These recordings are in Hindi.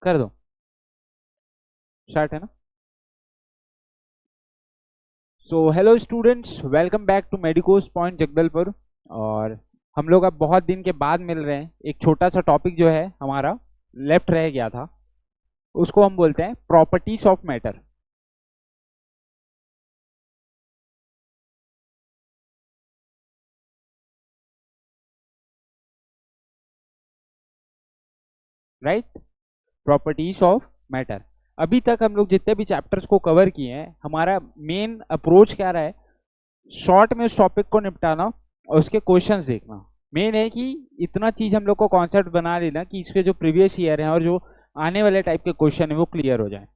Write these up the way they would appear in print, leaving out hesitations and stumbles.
कर दो, स्टार्ट है ना। So hello students, welcome back to Medicos point Jagdalpur. और हम लोग अब बहुत दिन के बाद मिल रहे हैं। एक छोटा सा टॉपिक जो है हमारा लेफ्ट रह गया था, उसको हम बोलते हैं properties of matter. Right, properties of matter. अभी तक हम लोग जितने भी चैप्टर्स को कवर किए हैं, हमारा मेन अप्रोच क्या रहा है, शॉर्ट में उस टॉपिक को निपटाना और उसके क्वेश्चंस देखना। मेन है कि इतना चीज हम लोग को कॉन्सेप्ट बना लेना कि इसके जो प्रीवियस ईयर हैं और जो आने वाले टाइप के क्वेश्चन है वो क्लियर हो जाए।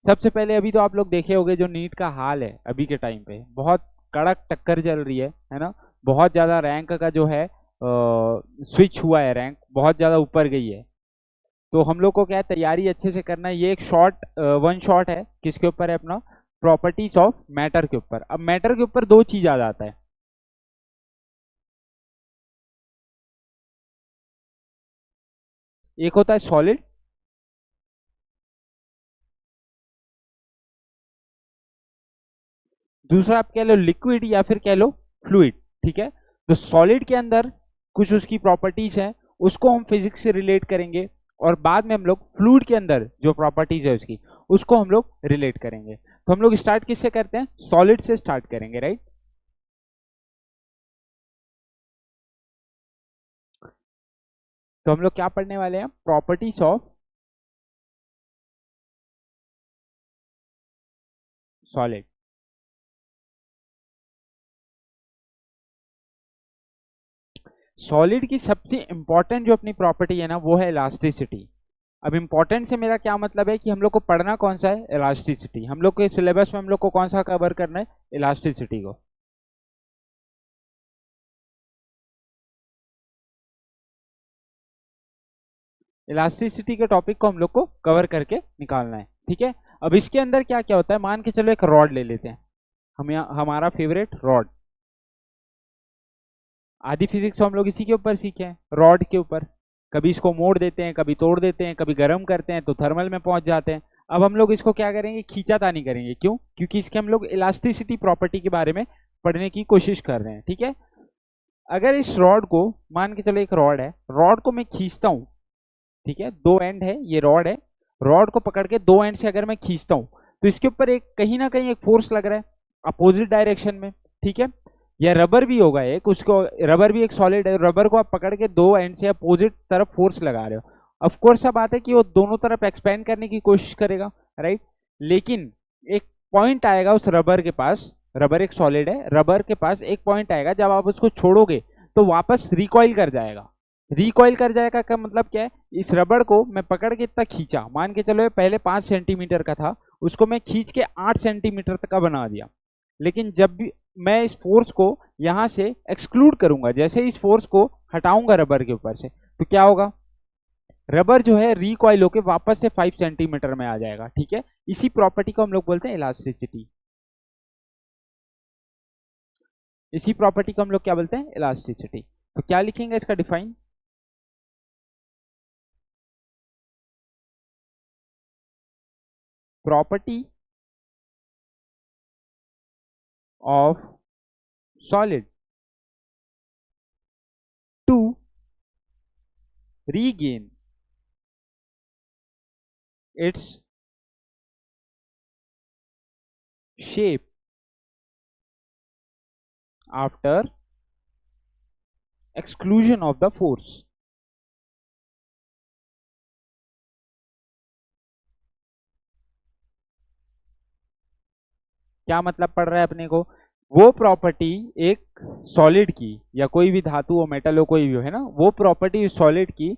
सबसे पहले अभी तो आप लोग देखे होंगे जो नीट का हाल है अभी के टाइम पे, बहुत कड़क टक्कर चल रही है ना। बहुत ज़्यादा रैंक का जो है स्विच हुआ है, रैंक बहुत ज़्यादा ऊपर गई है। तो हम लोग को क्या है, तैयारी अच्छे से करना है। ये एक शॉर्ट वन शॉट है, किसके ऊपर है, अपना प्रॉपर्टीज ऑफ मैटर के ऊपर। अब मैटर के ऊपर दो चीज आ जाता है, एक होता है सॉलिड, दूसरा आप कह लो लिक्विड या फिर कह लो फ्लूइड। ठीक है, तो सॉलिड के अंदर कुछ उसकी प्रॉपर्टीज हैं, उसको हम फिजिक्स से रिलेट करेंगे, और बाद में हम लोग फ्लूइड के अंदर जो प्रॉपर्टीज है उसकी, उसको हम लोग रिलेट करेंगे। तो हम लोग स्टार्ट किससे करते हैं, सॉलिड से स्टार्ट करेंगे, राइट। तो हम लोग क्या पढ़ने वाले हैं, प्रॉपर्टीज ऑफ सॉलिड। सॉलिड की सबसे इंपॉर्टेंट जो अपनी प्रॉपर्टी है ना, वो है इलास्टिसिटी। अब इंपॉर्टेंट से मेरा क्या मतलब है कि हम लोग को पढ़ना कौन सा है, इलास्टिसिटी। हम लोग के सिलेबस में हम लोग को कौन सा कवर करना है, इलास्टिसिटी को। इलास्टिसिटी के टॉपिक को हम लोग को कवर करके निकालना है, ठीक है। अब इसके अंदर क्या क्या होता है, मान के चलो एक रॉड ले लेते हैं, हम यहाँ हमारा फेवरेट रॉड। आधी फिजिक्स हम लोग इसी के ऊपर सीखे हैं, रॉड के ऊपर। कभी इसको मोड़ देते हैं, कभी तोड़ देते हैं, कभी गर्म करते हैं तो थर्मल में पहुंच जाते हैं। अब हम लोग इसको क्या करेंगे, खींचातानी करेंगे। क्यों? क्योंकि इसके हम लोग इलास्टिसिटी प्रॉपर्टी के बारे में पढ़ने की कोशिश कर रहे हैं, ठीक है। अगर इस रॉड को, मान के चलो एक रॉड है, रॉड को मैं खींचता हूँ, ठीक है, दो एंड है, ये रॉड है, रॉड को पकड़ के दो एंड से अगर मैं खींचता हूँ, तो इसके ऊपर एक कहीं ना कहीं एक फोर्स लग रहा है अपोजिट डायरेक्शन में, ठीक है। या रबर भी होगा एक, उसको, रबर भी एक सॉलिड है, रबर को आप पकड़ के दो एंड से अपोजिट तरफ फोर्स लगा रहे हो। ऑफ कोर्स अब बात है कि वो दोनों तरफ एक्सपेंड करने की कोशिश करेगा, राइट। लेकिन एक पॉइंट आएगा उस रबर के पास, रबर एक सॉलिड है, रबर के पास एक पॉइंट आएगा जब आप उसको छोड़ोगे तो वापस रिकॉइल कर जाएगा। रिकॉइल कर जाएगा का मतलब क्या है, इस रबड़ को मैं पकड़ के इतना खींचा, मान के चलो ये पहले 5 सेंटीमीटर का था, उसको मैं खींच के 8 सेंटीमीटर तक का बना दिया। लेकिन जब भी मैं इस फोर्स को यहां से एक्सक्लूड करूंगा, जैसे इस फोर्स को हटाऊंगा रबर के ऊपर से, तो क्या होगा, रबर जो है रिकॉइल होकर वापस से 5 सेंटीमीटर में आ जाएगा, ठीक है। इसी प्रॉपर्टी को हम लोग बोलते हैं इलास्टिसिटी। इसी प्रॉपर्टी को हम लोग क्या बोलते हैं, इलास्टिसिटी। तो क्या लिखेंगे इसका define, property of solid to regain its shape after exclusion of the force। क्या मतलब पड़ रहा है अपने को, वो प्रॉपर्टी एक सॉलिड की, या कोई भी धातु हो, मेटल हो, कोई भी हो, है ना, वो प्रॉपर्टी सॉलिड की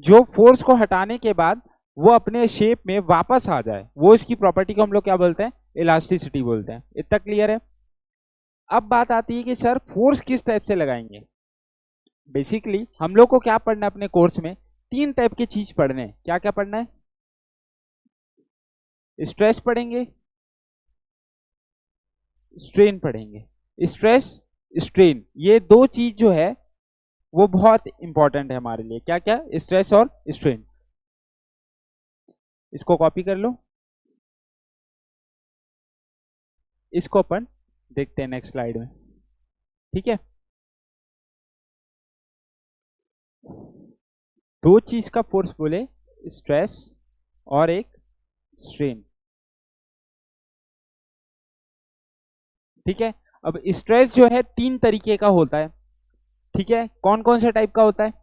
जो फोर्स को हटाने के बाद वो अपने शेप में वापस आ जाए, वो इसकी प्रॉपर्टी को हम लोग क्या बोलते हैं, इलास्टिसिटी बोलते हैं। इतना क्लियर है। अब बात आती है कि सर फोर्स किस टाइप से लगाएंगे। बेसिकली हम लोग को क्या पढ़ना है अपने कोर्स में, तीन टाइप की चीज पढ़ने हैं। क्या क्या पढ़ना है, स्ट्रेस पढ़ेंगे, स्ट्रेन पढ़ेंगे। स्ट्रेस, स्ट्रेन, ये दो चीज जो है वो बहुत इंपॉर्टेंट है हमारे लिए। क्या क्या, स्ट्रेस और स्ट्रेन। इसको कॉपी कर लो, इसको अपन देखते हैं नेक्स्ट स्लाइड में। ठीक है, दो चीज का फोर्स बोले, स्ट्रेस और एक स्ट्रेन। ठीक है, अब स्ट्रेस जो है तीन तरीके का होता है। ठीक है, कौन कौन से टाइप का होता है?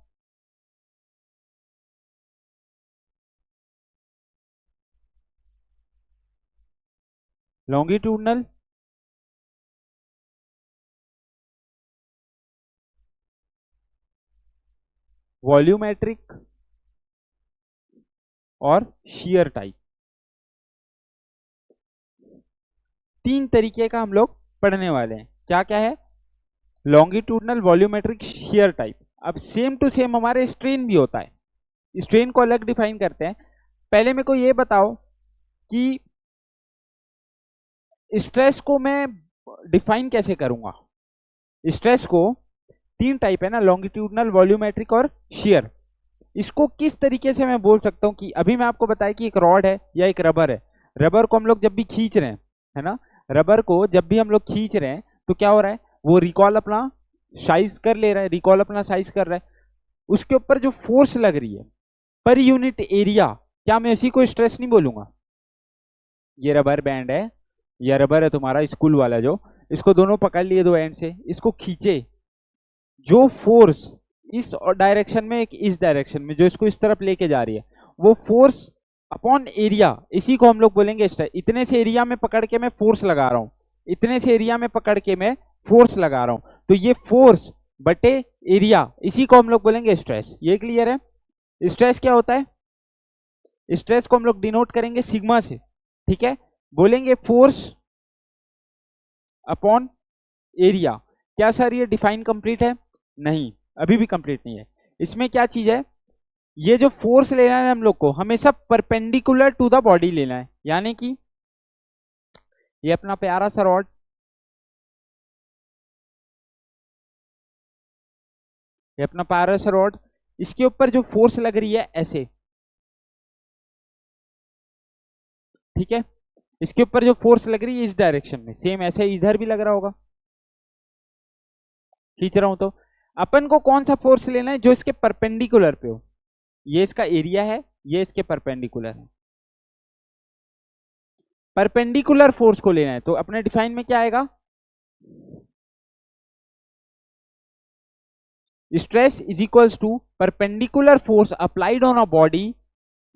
लॉन्गिट्यूडनल, वॉल्यूमेट्रिक और शियर टाइप। तीन तरीके का हम लोग पढ़ने वाले हैं। क्या क्या है? Longitudinal, volumetric, shear type. अब सेम टू सेम हमारे स्ट्रेन भी होता है। स्ट्रेन को अलग डिफाइन करते हैं। पहले मेरे को ये बताओ कि स्ट्रेस को मैं डिफाइन कैसे करूंगा। स्ट्रेस को तीन टाइप है ना, लॉन्गिट्यूडनल, वॉल्यूमेट्रिक और शियर। इसको किस तरीके से मैं बोल सकता हूं कि अभी मैं आपको बताया कि एक रॉड है या एक रबर है। रबर को हम लोग जब भी खींच रहे हैं, है ना, रबर को जब भी हम लोग खींच रहे हैं तो क्या हो रहा है, वो रिकॉल अपना साइज कर ले रहा है, रिकॉल अपना साइज कर रहा है। उसके ऊपर जो फोर्स लग रही है पर यूनिट एरिया, क्या मैं इसी को स्ट्रेस नहीं बोलूंगा? ये रबर बैंड है, या रबर है तुम्हारा स्कूल वाला, जो इसको दोनों पकड़ लिए दो एंड से, इसको खींचे, जो फोर्स इस डायरेक्शन में एक इस डायरेक्शन में जो इसको इस तरफ लेके जा रही है, वो फोर्स अपॉन एरिया, इसी को हम लोग बोलेंगे स्ट्रेस। इतने से एरिया में पकड़ के मैं फोर्स लगा रहा हूं, इतने से एरिया में पकड़ के मैं फोर्स लगा रहा हूं, तो ये फोर्स बटे एरिया, इसी को हम लोग बोलेंगे स्ट्रेस। ये क्लियर है? स्ट्रेस क्या होता है? स्ट्रेस को हम लोग डिनोट करेंगे सिग्मा से। ठीक है, बोलेंगे फोर्स अपॉन एरिया। क्या सर ये डिफाइन कंप्लीट है? नहीं, अभी भी कंप्लीट नहीं है। इसमें क्या चीज है, ये जो फोर्स लेना है हम लोग को हमेशा परपेंडिकुलर टू द बॉडी लेना है। यानी कि ये अपना प्यारा सा रॉड, ये अपना प्यारा सा रॉड, इसके ऊपर जो फोर्स लग रही है ऐसे, ठीक है, इसके ऊपर जो फोर्स लग रही है इस डायरेक्शन में, सेम ऐसे इधर भी लग रहा होगा, खींच रहा हूं तो अपन को कौन सा फोर्स लेना है, जो इसके परपेंडिकुलर पे हो। ये इसका एरिया है, ये इसके परपेंडिकुलर है। परपेंडिकुलर फोर्स को लेना है तो अपने डिफाइन में क्या आएगा, stress is equals to perpendicular force applied on a body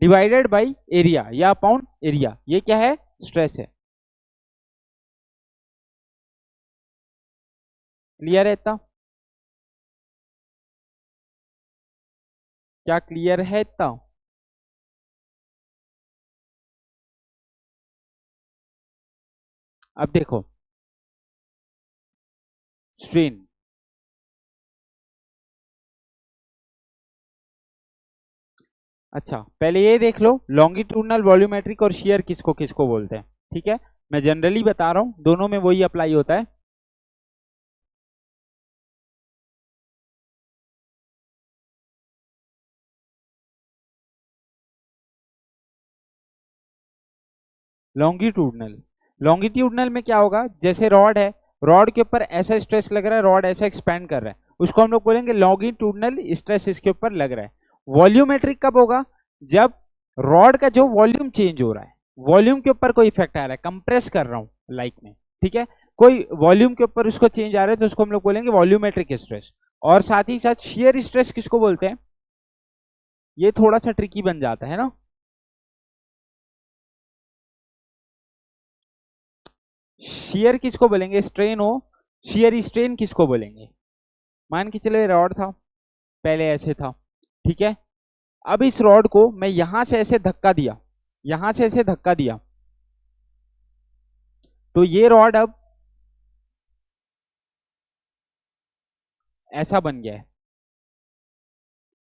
divided by area या अपॉन एरिया। ये क्या है? स्ट्रेस है। क्लियर है इतना? क्या क्लियर है इतना? अब देखो स्ट्रेन, अच्छा पहले ये देख लो लॉन्गिट्यूडनल, वॉल्यूमेट्रिक और शियर किसको किसको बोलते हैं। ठीक है, मैं जनरली बता रहा हूं, दोनों में वही अप्लाई होता है। लॉन्गिट्यूडनल, लॉन्गिट्यूडनल में क्या होगा, जैसे रॉड है, रॉड के ऊपर ऐसा स्ट्रेस लग रहा है, रॉड ऐसा एक्सपेंड कर रहा है, उसको हम लोग बोलेंगे लॉन्गिट्यूडनल स्ट्रेस इसके ऊपर लग रहा है। वॉल्यूमेट्रिक कब होगा? जब रॉड का जो वॉल्यूम चेंज हो रहा है, वॉल्यूम के ऊपर कोई इफेक्ट आ रहा है, कंप्रेस कर रहा हूं लाइक में, ठीक है, कोई वॉल्यूम के ऊपर उसको चेंज आ रहा है तो उसको हम लोग बोलेंगे वॉल्यूमेट्रिक स्ट्रेस। और साथ ही साथ शियर स्ट्रेस किसको बोलते हैं? ये थोड़ा सा ट्रिकी बन जाता है ना। शियर किसको बोलेंगे? स्ट्रेन हो, शियर स्ट्रेन किसको बोलेंगे? मान के चले रॉड था, पहले ऐसे था, ठीक है, अब इस रॉड को मैं यहां से ऐसे धक्का दिया, यहां से ऐसे धक्का दिया, तो ये रॉड अब ऐसा बन गया है,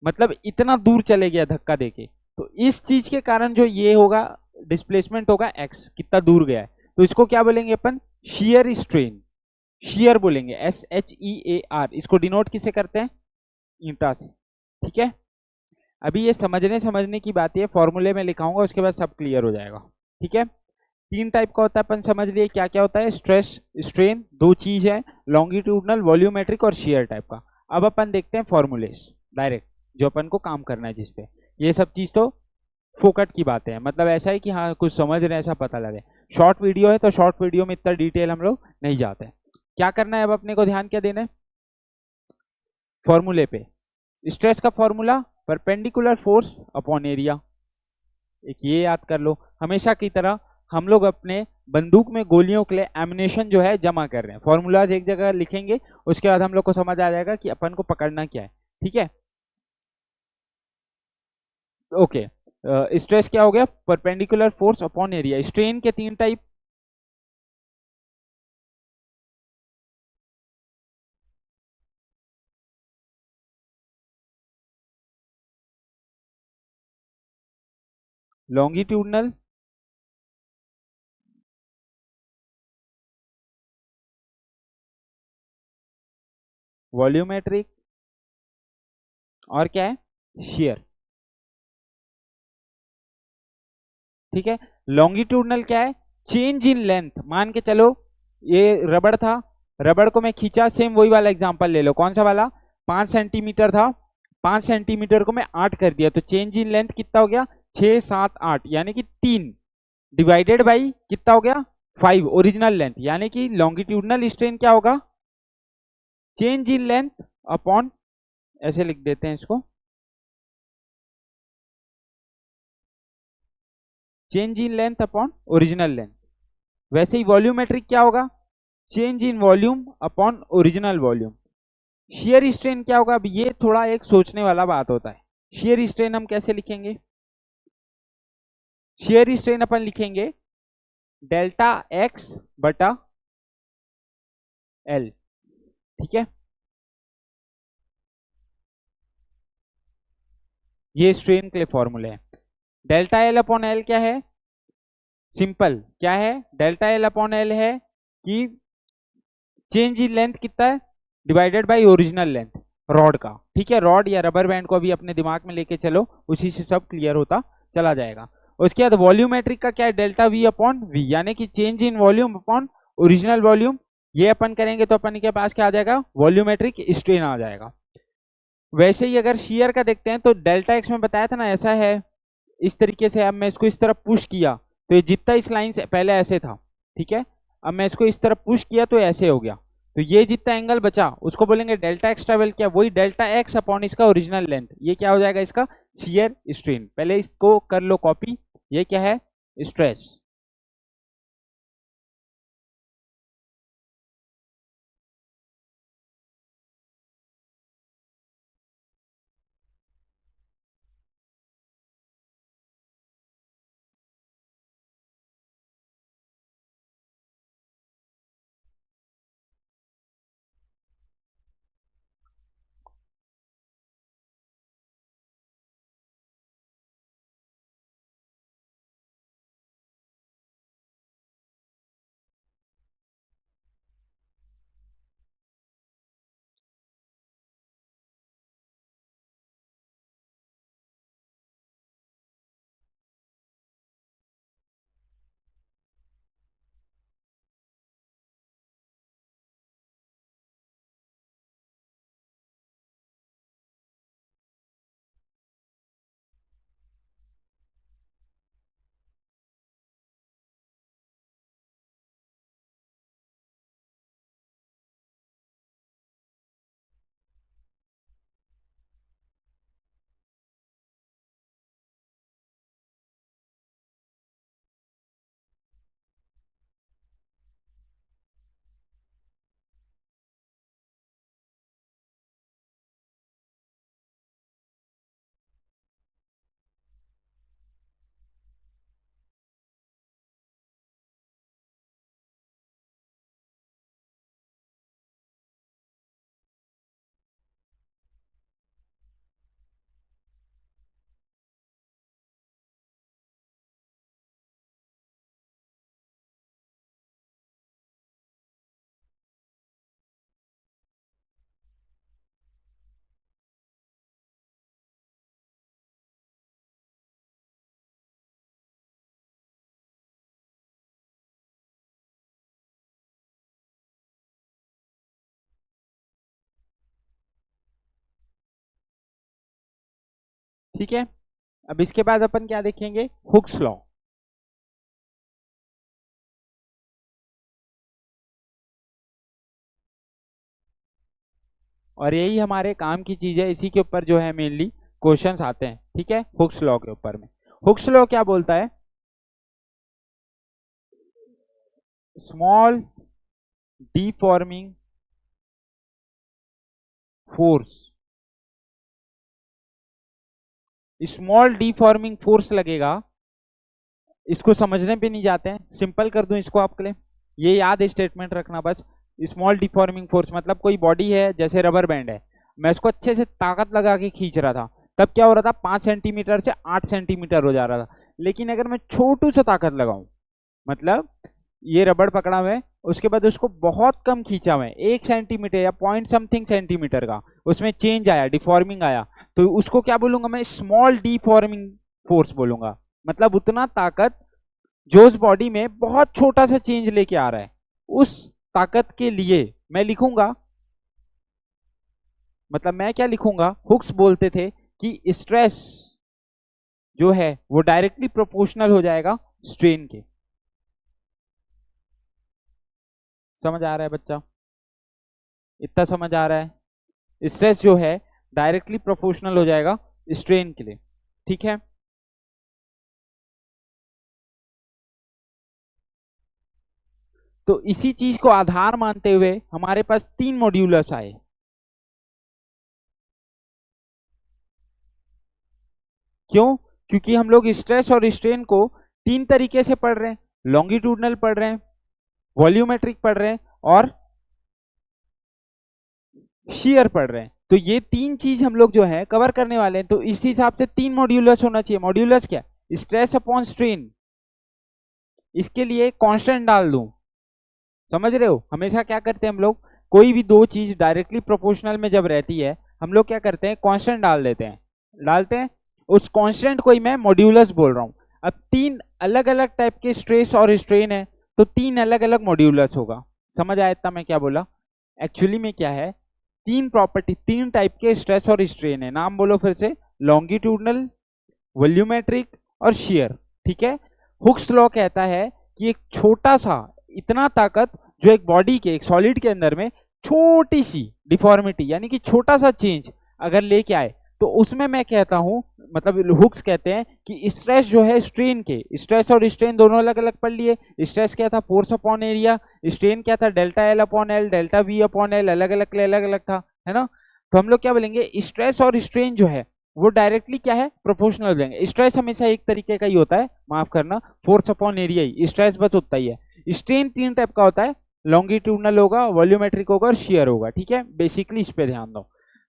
मतलब इतना दूर चले गया धक्का देके। तो इस चीज के कारण जो ये होगा, डिस्प्लेसमेंट होगा एक्स, कितना दूर गया है, तो इसको क्या बोलेंगे अपन? शियर स्ट्रेन, शियर बोलेंगे, SHEAR। इसको डिनोट किसे करते हैं? ईंटा से। ठीक है, अभी ये समझने समझने की बात है, फॉर्मूले में लिखाऊंगा उसके बाद सब क्लियर हो जाएगा। ठीक है, तीन टाइप का होता है, अपन समझ लिए क्या क्या होता है। स्ट्रेस स्ट्रेन दो चीज है, लॉन्गिट्यूडनल वॉल्यूमेट्रिक और शेयर टाइप का। अब अपन देखते हैं फॉर्मूलेस डायरेक्ट, जो अपन को काम करना है जिसपे। ये सब चीज तो फोकट की बातें हैं, मतलब ऐसा है कि हाँ कुछ समझ रहे हैं ऐसा पता लगे। शॉर्ट वीडियो है तो शॉर्ट वीडियो में इतना डिटेल हम लोग नहीं जाते हैं। क्या करना है अब अपने को, ध्यान क्या देना है फॉर्मूले पे। स्ट्रेस का formula perpendicular force upon area, एक ये याद कर लो। हमेशा की तरह हम लोग अपने बंदूक में गोलियों के लिए एमिनेशन जो है जमा कर रहे हैं, फॉर्मूलाज एक जगह लिखेंगे, उसके बाद हम लोग को समझ आ जाएगा कि अपन को पकड़ना क्या है। ठीक है, ओके। स्ट्रेस क्या हो गया, perpendicular force upon area. Strain के तीन टाइप, लॉन्गिट्यूडनल, वॉल्यूमेट्रिक, और क्या है, शेयर। ठीक है, लॉन्गिट्यूडनल क्या है, चेंज इन लेंथ। मान के चलो ये रबड़ था, रबड़ को मैं खींचा, सेम वही वाला एग्जांपल ले लो, कौन सा वाला, 5 सेंटीमीटर था, 5 सेंटीमीटर को मैं 8 कर दिया, तो चेंज इन लेंथ कितना हो गया, 6 7 8, यानी कि 3 डिवाइडेड बाई कितना हो गया, 5 ओरिजिनल लेंथ। यानी कि लॉन्गिट्यूडनल स्ट्रेन क्या होगा, चेंज इन लेंथ अपॉन, ऐसे लिख देते हैं इसको, change in length upon original length. वैसे ही वॉल्यूमेट्रिक क्या होगा, change in volume upon original volume. Shear strain क्या होगा, अब ये थोड़ा एक सोचने वाला बात होता है। शेयर स्ट्रेन हम कैसे लिखेंगे, शेयर स्ट्रेन अपन लिखेंगे डेल्टा एक्स बटा एल। ठीक है, ये स्ट्रेन के लिए फॉर्मूले हैं। डेल्टा एल अपॉन एल क्या है, सिंपल क्या है, डेल्टा एल अपॉन एल है कि चेंज इन लेंथ कितना है divided by original length rod का। ठीक है, रॉड या रबर बैंड को अभी अपने दिमाग में लेके चलो, उसी से सब क्लियर होता चला जाएगा। उसके बाद वॉल्यूमेट्रिक का क्या है, डेल्टा वी अपॉन वी, यानी कि change in volume upon original volume. ये अपन करेंगे तो अपन के पास क्या आ जाएगा, वॉल्यूमेट्रिक स्ट्रेन आ जाएगा। वैसे ही अगर शेयर का देखते हैं तो डेल्टा एक्स में बताया था ना ऐसा है, इस तरीके से अब मैं इसको इस तरफ पुश किया तो ये जितना इस लाइन से पहले ऐसे था, ठीक है, अब मैं इसको इस तरफ पुश किया तो ऐसे हो गया, तो ये जितना एंगल बचा उसको बोलेंगे डेल्टा एक्स ट्रेवल किया, वही डेल्टा एक्स अपॉन इसका ओरिजिनल लेंथ, ये क्या हो जाएगा इसका शियर स्ट्रेन। पहले इसको कर लो कॉपी, ये क्या है, स्ट्रेस। ठीक है। अब इसके बाद अपन क्या देखेंगे, हुक्स लॉ। और यही हमारे काम की चीज है, इसी के ऊपर जो है मेनली क्वेश्चंस आते हैं। ठीक है, हुक्स लॉ के ऊपर में। हुक्स लॉ क्या बोलता है, स्मॉल डीफॉर्मिंग फोर्स, स्मॉल डीफॉर्मिंग फोर्स लगेगा, इसको समझने पे नहीं जाते हैं, सिंपल कर दूं इसको आपके लिए, ये याद स्टेटमेंट रखना बस। स्मॉल डिफॉर्मिंग फोर्स मतलब कोई बॉडी है जैसे रबर बैंड है, मैं इसको अच्छे से ताकत लगा के खींच रहा था, तब क्या हो रहा था, 5 सेंटीमीटर से 8 सेंटीमीटर हो जा रहा था। लेकिन अगर मैं छोटू सा ताकत लगाऊं, मतलब ये रबड़ पकड़ा हुआ है, उसके बाद उसको बहुत कम खींचा हुआ है, 1 सेंटीमीटर या पॉइंट समथिंग सेंटीमीटर का उसमें चेंज आया, डिफॉर्मिंग आया, तो उसको क्या बोलूंगा मैं, स्मॉल डिफॉर्मिंग फोर्स बोलूंगा। मतलब उतना ताकत जो उस बॉडी में बहुत छोटा सा चेंज लेके आ रहा है, उस ताकत के लिए मैं लिखूंगा, मतलब मैं क्या लिखूंगा, हुक्स बोलते थे कि स्ट्रेस जो है वो डायरेक्टली प्रोपोर्शनल हो जाएगा स्ट्रेन के। समझ आ रहा है बच्चा, इतना समझ आ रहा है, स्ट्रेस जो है डायरेक्टली प्रोपोर्शनल हो जाएगा स्ट्रेन के लिए। ठीक है, तो इसी चीज को आधार मानते हुए हमारे पास 3 मॉड्यूलस आए। क्यों, क्योंकि हम लोग स्ट्रेस और स्ट्रेन को 3 तरीके से पढ़ रहे हैं, लॉन्गिट्यूडनल पढ़ रहे हैं, वॉल्यूमेट्रिक पढ़ रहे हैं और शेयर पढ़ रहे हैं। तो ये 3 चीज हम लोग जो है कवर करने वाले हैं, तो इस हिसाब से 3 मॉड्यूलस होना चाहिए। मॉड्यूलस क्या, स्ट्रेस अपॉन स्ट्रेन, इसके लिए कांस्टेंट डाल दूं, समझ रहे हो। हमेशा क्या करते हैं हम लोग, कोई भी दो चीज डायरेक्टली प्रोपोर्शनल में जब रहती है, हम लोग क्या करते हैं, कांस्टेंट डाल देते हैं, डालते हैं, उस कांस्टेंट को ही मैं मॉड्यूलस बोल रहा हूं। अब 3 अलग अलग टाइप के स्ट्रेस और स्ट्रेन है, तो 3 अलग अलग मॉड्यूलस होगा। समझ आया इतना मैं क्या बोला, एक्चुअली में क्या है, 3 प्रॉपर्टी, 3 टाइप के स्ट्रेस और स्ट्रेन है, नाम बोलो फिर से, लॉन्गिट्यूडनल, वॉल्यूमेट्रिक और शेयर। ठीक है, हुक्स लॉ कहता है कि एक छोटा सा, इतना ताकत जो एक बॉडी के, एक सॉलिड के अंदर में छोटी सी डिफॉर्मिटी यानी कि छोटा सा चेंज अगर लेके आए, तो उसमें मैं कहता हूं, मतलब हुक्स कहते हैं कि स्ट्रेस जो है स्ट्रेन के, स्ट्रेस और स्ट्रेन दोनों अलग अलग पढ़ लिए। स्ट्रेस क्या था, फोर्स अपॉन एरिया, स्ट्रेन क्या था, delta L upon L, delta we upon L, अलग अलग था, है ना। तो हम लोग क्या बोलेंगे, स्ट्रेस और स्ट्रेन जो है वो डायरेक्टली क्या है, प्रोपोर्शनल हो जाएंगे। स्ट्रेस हमेशा एक तरीके का ही होता है, माफ करना, फोर्स अपॉन एरिया ही, स्ट्रेस बस उतना ही है। स्ट्रेन 3 टाइप का होता है, लॉन्गिट्यूडनल होगा, वॉल्यूमेट्रिक होगा और शेयर होगा। ठीक है, बेसिकली इस पे ध्यान दो।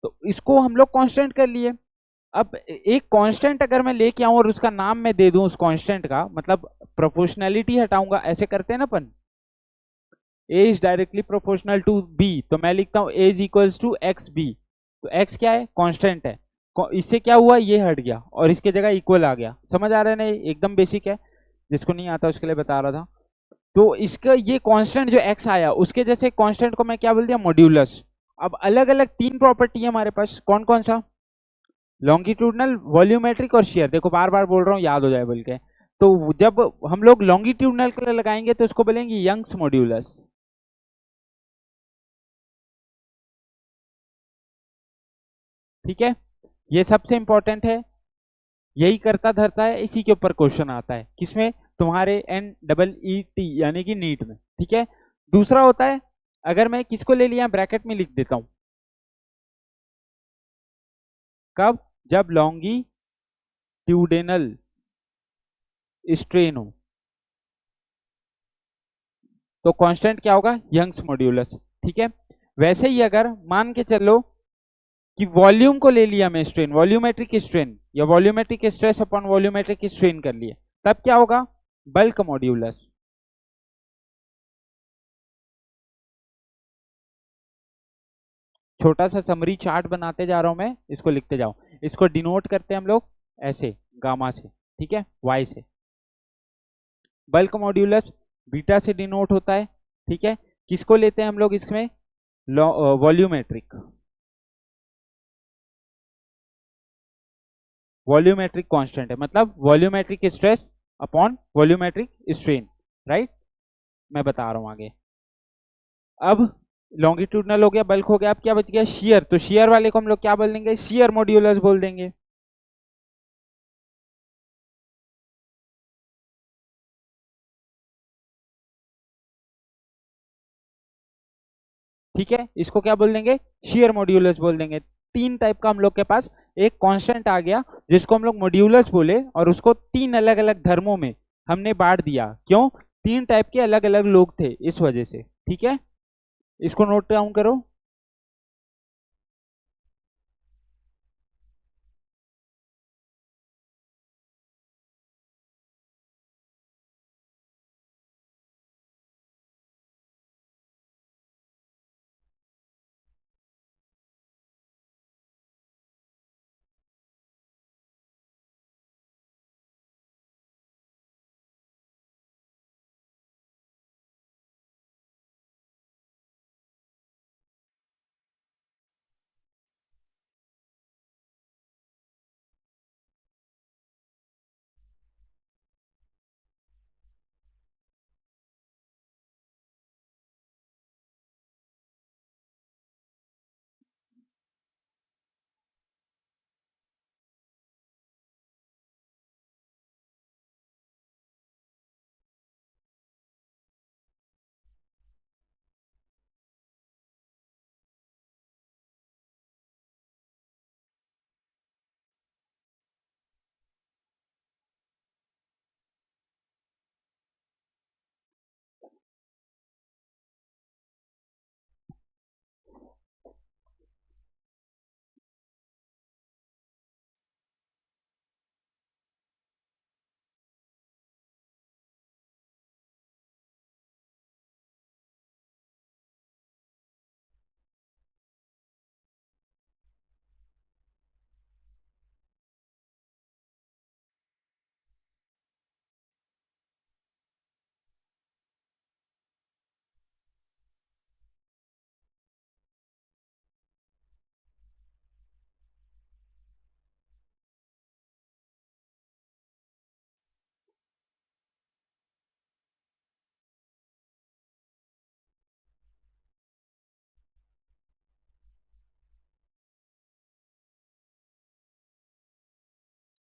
तो इसको हम लोग कांस्टेंट कर लिए। अब एक कांस्टेंट अगर मैं लेके आऊं और उसका नाम मैं दे दूं उस कांस्टेंट का, मतलब प्रोपोर्शनैलिटी हटाऊंगा, ऐसे करते हैं ना अपन, A is directly proportional to B, तो मैं लिखता हूं A is equals to X B. तो एक्स क्या है, कांस्टेंट है, इससे क्या हुआ, ये हट गया और इसके जगह इक्वल आ गया। समझ आ रहा है ना, एकदम बेसिक है, जिसको नहीं आता उसके लिए बता रहा था। तो इसका ये कांस्टेंट जो x आया, उसके जैसे कांस्टेंट को मैं क्या बोल दिया, मॉड्यूलस। अब अलग अलग 3 प्रॉपर्टी है हमारे पास, कौन कौन सा, लॉन्गिट्यूडनल, वॉल्यूमेट्रिक और शेयर। देखो बार बार बोल रहा हूँ, याद हो जाए बोल के। तो जब हम लोग लॉन्गिट्यूडनल के लिए लगाएंगे तो इसको बोलेंगे यंग्स मॉड्यूलस। ठीक है, ये सबसे इंपॉर्टेंट है, यही करता धरता है, इसी के ऊपर क्वेश्चन आता है, किसमें, तुम्हारे NEET यानी कि नीट में। ठीक है, दूसरा होता है, अगर मैं किसको ले लिया ब्रैकेट में लिख देता हूं, कब, जब लॉन्गिट्यूडिनल स्ट्रेन हो, तो कांस्टेंट क्या होगा, यंग्स मॉड्यूलस। ठीक है, वैसे ही अगर मान के चलो कि वॉल्यूम को ले लिया मैं स्ट्रेन, वॉल्यूमेट्रिक स्ट्रेन या volumetric stress upon volumetric strain कर लिए, तब क्या होगा, बल्क मॉड्यूलस। छोटा सा समरी चार्ट बनाते जा रहा हूं मैं, इसको लिखते जाओ। इसको डिनोट करते हैं हम लोग ऐसे, गामा से, ठीक है, वाई से। बल्क मॉड्यूलस बीटा से डिनोट होता है। ठीक है, किसको लेते हैं हम लोग इसमें, वॉल्यूमेट्रिक। वॉल्यूमेट्रिक कांस्टेंट है, मतलब volumetric stress upon volumetric strain, right. मैं बता रहा हूं आगे। अब लॉन्गिट्यूडनल हो गया, बल्क हो गया, अब क्या बच गया, शियर। तो शियर वाले को हम लोग क्या बोल देंगे, शियर मॉड्यूलस बोल देंगे। ठीक है, इसको क्या बोल देंगे, शेयर मॉड्यूलस बोल देंगे। तीन टाइप का हम लोग के पास एक कांस्टेंट आ गया जिसको हम लोग मॉड्यूलस बोले, और उसको तीन अलग अलग धर्मों में हमने बांट दिया। क्यों, तीन टाइप के अलग अलग लोग थे इस वजह से। ठीक है, इसको नोट डाउन करो।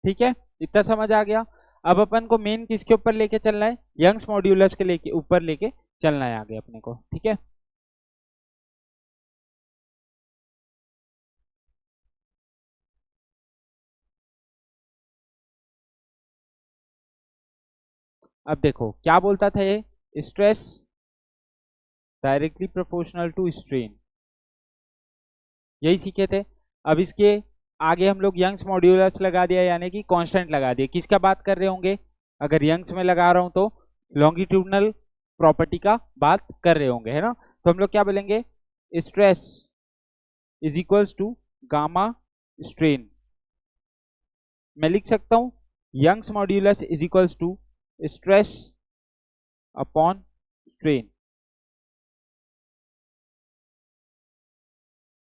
ठीक है, इतना समझ आ गया। अब अपन को मेन किसके ऊपर लेके चलना है, यंग्स मॉड्यूलस के लेके ऊपर लेके चलना है आगे अपने को। ठीक है, अब देखो क्या बोलता था ये, stress directly proportional to strain, यही सीखे थे। अब इसके आगे हम लोग यंग्स मॉड्यूलस लगा दिया, यानी कि कांस्टेंट लगा दिया। किसका बात कर रहे होंगे, अगर यंग्स में लगा रहा हूं तो लॉन्गिट्यूडनल प्रॉपर्टी का बात कर रहे होंगे, है ना। तो हम लोग क्या बोलेंगे, stress is equals to gamma strain. मैं लिख सकता हूं Young's modulus is equals to stress upon strain,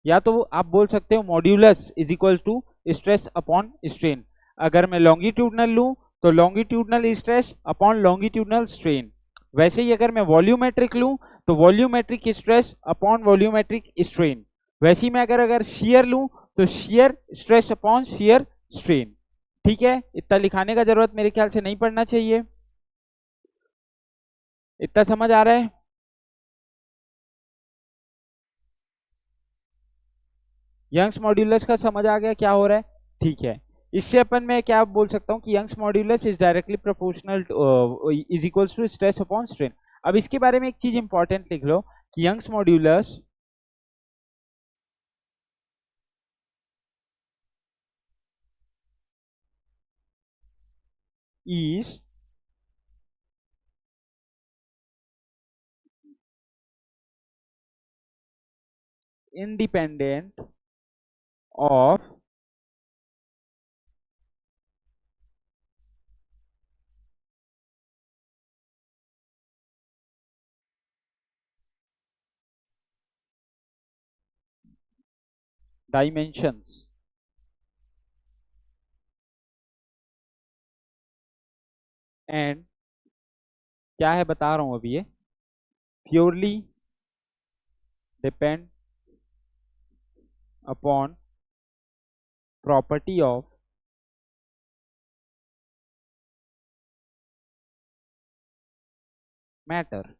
या तो आप बोल सकते हो modulus is equal to stress upon strain. अगर मैं लॉन्गिट्यूडनल लूं तो longitudinal stress upon longitudinal strain. वैसे ही अगर मैं वॉल्यूमेट्रिक लूं तो volumetric stress upon volumetric strain. वैसे ही मैं अगर अगर शेयर लूं तो shear stress upon shear strain. ठीक है, इतना लिखाने का जरूरत मेरे ख्याल से नहीं पड़ना चाहिए। इतना समझ आ रहा है। यंग्स मॉड्यूलस का समझ आ गया क्या हो रहा है। ठीक है, इससे अपन मैं क्या बोल सकता हूँ कि Young's modulus is directly proportional is equals to stress upon strain. अब इसके बारे में एक चीज इंपॉर्टेंट लिख लो कि Young's modulus is independent of dimensions and क्या है बता रहा हूं अभी ये, purely depend upon property of matter.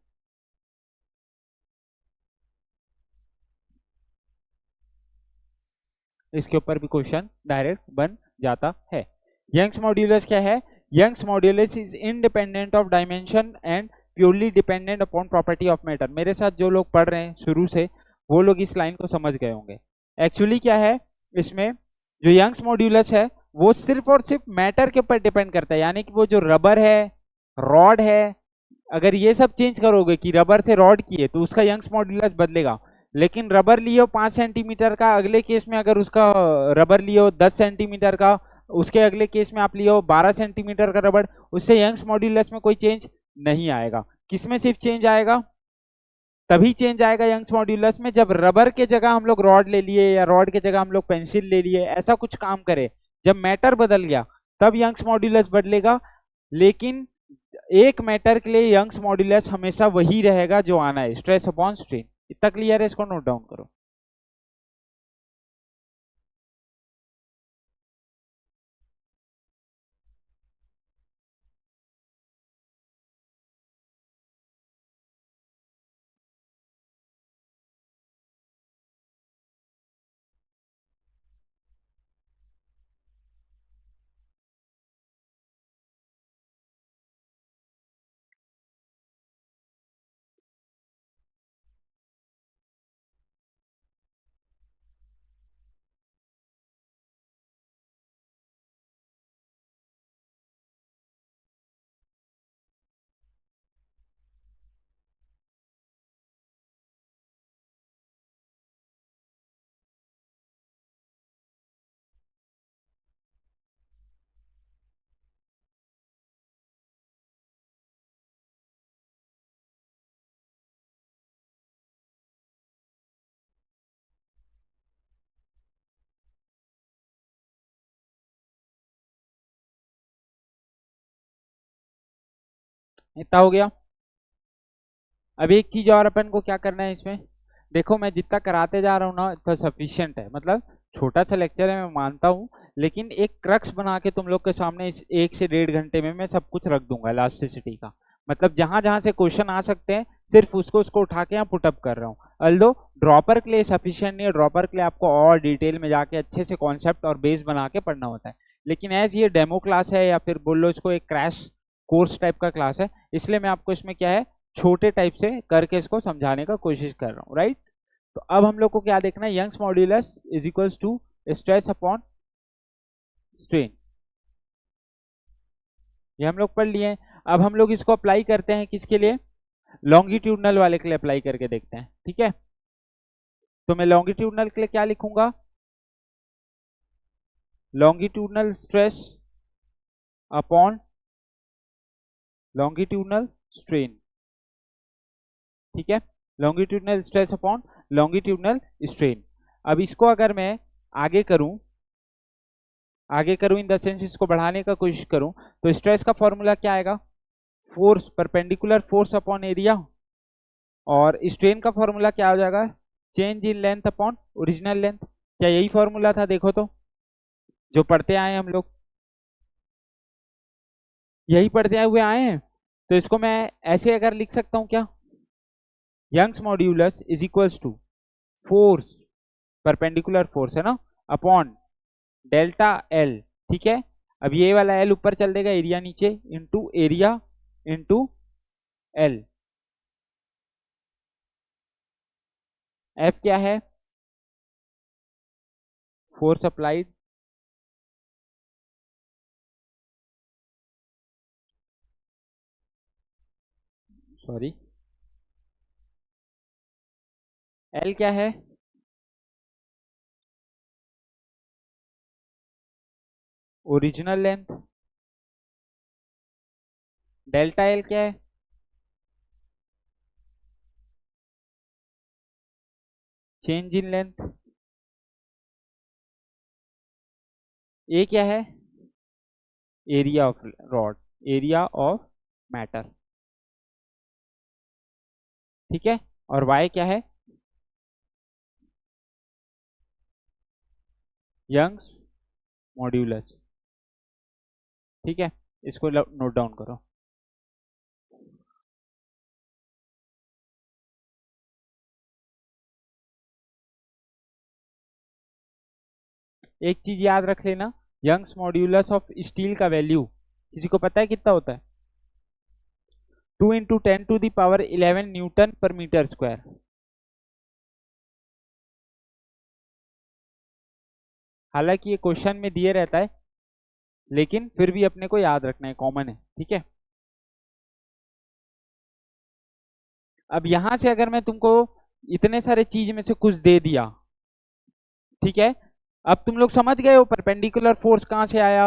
इसके ऊपर भी क्वेश्चन डायरेक्ट बन जाता है। यंग्स मॉड्यूलस क्या है? Young's modulus is independent of dimension and purely dependent upon property of matter. मेरे साथ जो लोग पढ़ रहे हैं शुरू से वो लोग इस लाइन को समझ गए होंगे। एक्चुअली क्या है इसमें, जो यंग्स मॉड्यूलस है वो सिर्फ और सिर्फ मैटर के ऊपर डिपेंड करता है, यानी कि वो जो रबर है, रॉड है, अगर ये सब चेंज करोगे कि रबर से रॉड किए तो उसका यंग्स मॉड्यूलस बदलेगा। लेकिन रबर लियो 5 सेंटीमीटर का, अगले केस में अगर उसका रबर लियो 10 सेंटीमीटर का, उसके अगले केस में आप लियो 12 सेंटीमीटर का रबर, उससे यंग्स मॉड्यूलस में कोई चेंज नहीं आएगा। किसमें सिर्फ चेंज आएगा? तभी चेंज आएगा यंग्स मॉड्यूलस में जब रबर के जगह हम लोग रॉड ले लिए या रॉड के जगह हम लोग पेंसिल ले लिए, ऐसा कुछ काम करे। जब मैटर बदल गया तब यंग्स मॉड्यूलस बदलेगा। लेकिन एक मैटर के लिए यंग्स मॉड्यूलस हमेशा वही रहेगा जो आना है, स्ट्रेस अपॉन स्ट्रेन। इतना क्लियर है? इसको नोट डाउन करो। इतना हो गया। अब एक चीज और अपन को क्या करना है इसमें, देखो मैं जितना कराते जा रहा हूँ ना इतना सफिशियंट है। मतलब छोटा सा लेक्चर है मैं मानता हूँ, लेकिन एक क्रक्स बना के तुम लोग के सामने इस 1 से 1.5 घंटे में मैं सब कुछ रख दूंगा इलास्टिसिटी का। मतलब जहां जहां से क्वेश्चन आ सकते हैं सिर्फ उसको उसको उठा के यहाँ पुटअप कर रहा हूँ। अल्दो ड्रॉपर के लिए सफिशियंट नहीं है, ड्रॉपर के लिए आपको और डिटेल में जाके अच्छे से कॉन्सेप्ट और बेस बना के पढ़ना होता है। लेकिन एज ये डेमो क्लास है या फिर बोल लो इसको एक क्रैश कोर्स टाइप का क्लास है, इसलिए मैं आपको इसमें क्या है छोटे टाइप से करके इसको समझाने का कोशिश कर रहा हूँ, राइट। तो अब हम लोग को क्या देखना है, Young's modulus is equals to stress upon strain. ये हम लोग पढ़ लिए हैं। अब हम लोग इसको अप्लाई करते हैं किसके लिए, लॉन्गिट्यूडनल वाले के लिए अप्लाई करके देखते हैं, ठीक है। तो मैं लॉन्गिट्यूडनल के लिए क्या लिखूंगा, longitudinal stress upon longitudinal strain, ठीक है। Longitudinal stress upon longitudinal strain. अब इसको अगर मैं आगे करूं, आगे करूं इन द सेंस इसको बढ़ाने का कोशिश करूं, तो स्ट्रेस का फॉर्मूला क्या आएगा, force perpendicular force upon area, और स्ट्रेन का फॉर्मूला क्या हो जाएगा, change in length upon original length. क्या यही फॉर्मूला था? देखो तो जो पढ़ते आए हम लोग, यही पढ़ते हुए आए हैं। तो इसको मैं ऐसे अगर लिख सकता हूं क्या, Young's modulus is equals to force, perpendicular force है ना, अपॉन डेल्टा एल, ठीक है। अब ये वाला एल ऊपर चल देगा, एरिया नीचे, into area into L. F क्या है, फोर्स अप्लाइड, सॉरी, एल क्या है, ओरिजिनल लेंथ, डेल्टा एल क्या है, चेंज इन लेंथ, ए क्या है, area of rod, area of matter, ठीक है। और y क्या है, यंग्स मॉड्यूलस, ठीक है। इसको नोट डाउन करो। एक चीज याद रख लेना, यंग्स मॉड्यूलस ऑफ स्टील का वैल्यू किसी को पता है कितना होता है? 2 इंटू 10⁻11 न्यूटन पर मीटर स्क्वायर। हालांकि ये क्वेश्चन में दिए रहता है, लेकिन फिर भी अपने को याद रखना है, कॉमन है, ठीक है। अब यहां से अगर मैं तुमको इतने सारे चीज में से कुछ दे दिया, ठीक है, अब तुम लोग समझ गए हो परपेंडिकुलर फोर्स कहां से आया,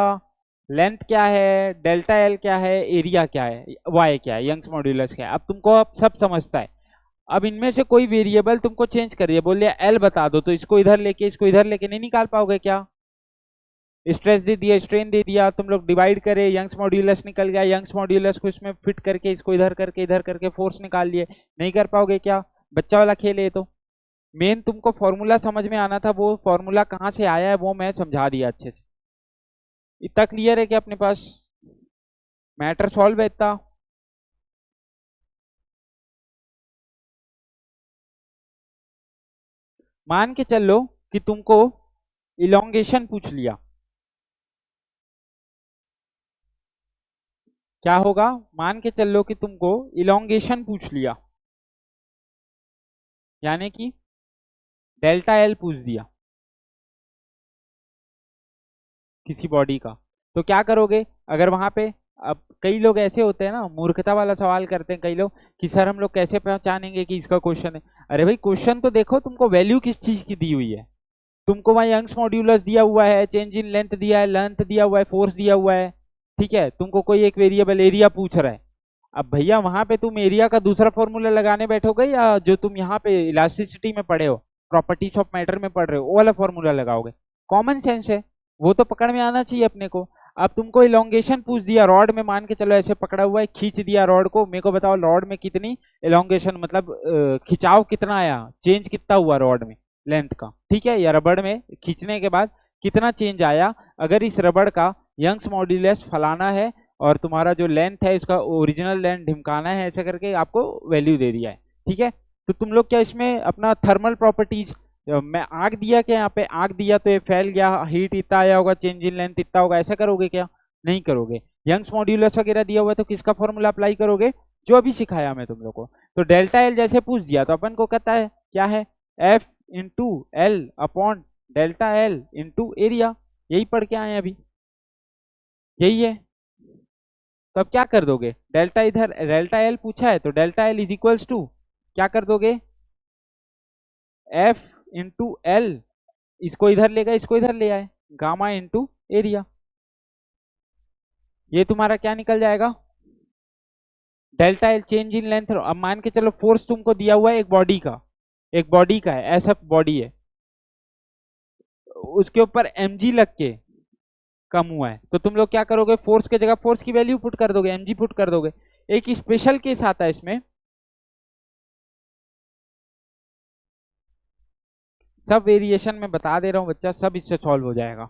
लेंथ क्या है, डेल्टा एल क्या है, एरिया क्या है, वाई क्या है, यंग्स मॉड्यूलस क्या है, अब तुमको अब सब समझता है। अब इनमें से कोई वेरिएबल तुमको चेंज कर दिया, बोल दिया एल बता दो, तो इसको इधर लेके इसको इधर लेके नहीं निकाल पाओगे क्या? स्ट्रेस दे दिया, स्ट्रेन दे दिया, तुम लोग डिवाइड करे, यंग्स मॉड्यूलस निकल गया, यंग्स मॉड्यूलस को इसमें फिट करके इसको इधर करके फोर्स निकाल लिए, नहीं कर पाओगे क्या? बच्चा वाला खेल है। तो मेन तुमको फॉर्मूला समझ में आना था, वो फॉर्मूला कहाँ से आया है वो मैं समझा दिया अच्छे से। इतना क्लियर है कि अपने पास मैटर सॉल्व है इतना? मान के चल लो कि तुमको इलोंगेशन पूछ लिया, क्या होगा? मान के चल लो कि तुमको इलोंगेशन पूछ लिया, यानी कि डेल्टा एल पूछ दिया किसी बॉडी का, तो क्या करोगे? अगर वहां पे, अब कई लोग ऐसे होते हैं ना, मूर्खता वाला सवाल करते हैं कई लोग कि सर हम लोग कैसे पहचानेंगे कि इसका क्वेश्चन है। अरे भाई क्वेश्चन तो देखो, तुमको वैल्यू किस चीज की दी हुई है, तुमको वहाँ यंग्स मॉड्यूलस दिया हुआ है, चेंज इन लेंथ दिया है, लेंथ दिया हुआ है, फोर्स दिया हुआ है, ठीक है। तुमको कोई एक वेरिएबल एरिया पूछ रहा है, अब भैया वहां पे तुम एरिया का दूसरा फॉर्मूला लगाने बैठोगे, या जो तुम यहाँ पे इलास्टिसिटी में पढ़े हो, प्रॉपर्टीज ऑफ मैटर में पढ़ रहे हो, वो वाला फॉर्मूला लगाओगे? कॉमन सेंस है, वो तो पकड़ में आना चाहिए अपने को। अब तुमको इलोंगेशन पूछ दिया, रॉड में मान के चलो ऐसे पकड़ा हुआ है, खींच दिया रॉड को, मेरे को बताओ रॉड में कितनी इलोंगेशन, मतलब खिंचाव कितना आया, चेंज कितना हुआ रॉड में लेंथ का, ठीक है, या रबड़ में खींचने के बाद कितना चेंज आया। अगर इस रबड़ का यंग्स मॉड्यूलस फलाना है और तुम्हारा जो लेंथ है इसका ओरिजिनल लेंथ ढिमकाना है, ऐसे करके आपको वैल्यू दे दिया है, ठीक है। तो तुम लोग क्या इसमें अपना थर्मल प्रॉपर्टीज, मैं आग दिया, क्या यहाँ पे आग दिया तो ये फैल गया, हीट इतना आया होगा, चेंज इन लेंथ इतना होगा, ऐसा करोगे क्या? नहीं करोगे। यंग्स मॉड्यूलस वगैरह दिया हुआ है तो किसका फॉर्मूला अप्लाई करोगे? जो अभी सिखाया मैं तुम लोग को। तो डेल्टा एल जैसे पूछ दिया तो अपन को कहता है क्या है, F into L upon delta L into area, यही पढ़ के आए अभी, यही है। तो अब क्या कर दोगे, डेल्टा इधर डेल्टा एल पूछा है तो delta L is equals to क्या कर दोगे, एफ इंटू एल, इसको इधर ले गए इसको इधर ले आए, गामा इंटू एरिया, ये तुम्हारा क्या निकल जाएगा, delta L change in length. अब मान के चलो फोर्स तुमको दिया हुआ है एक बॉडी का, एक बॉडी का है, ऐसा बॉडी है, उसके ऊपर mg लग के कम हुआ है, तो तुम लोग क्या करोगे, फोर्स के जगह फोर्स की वैल्यू पुट कर दोगे, mg पुट कर दोगे। एक स्पेशल केस आता है इसमें, सब वेरिएशन में बता दे रहा हूं बच्चा, सब इससे सॉल्व हो जाएगा,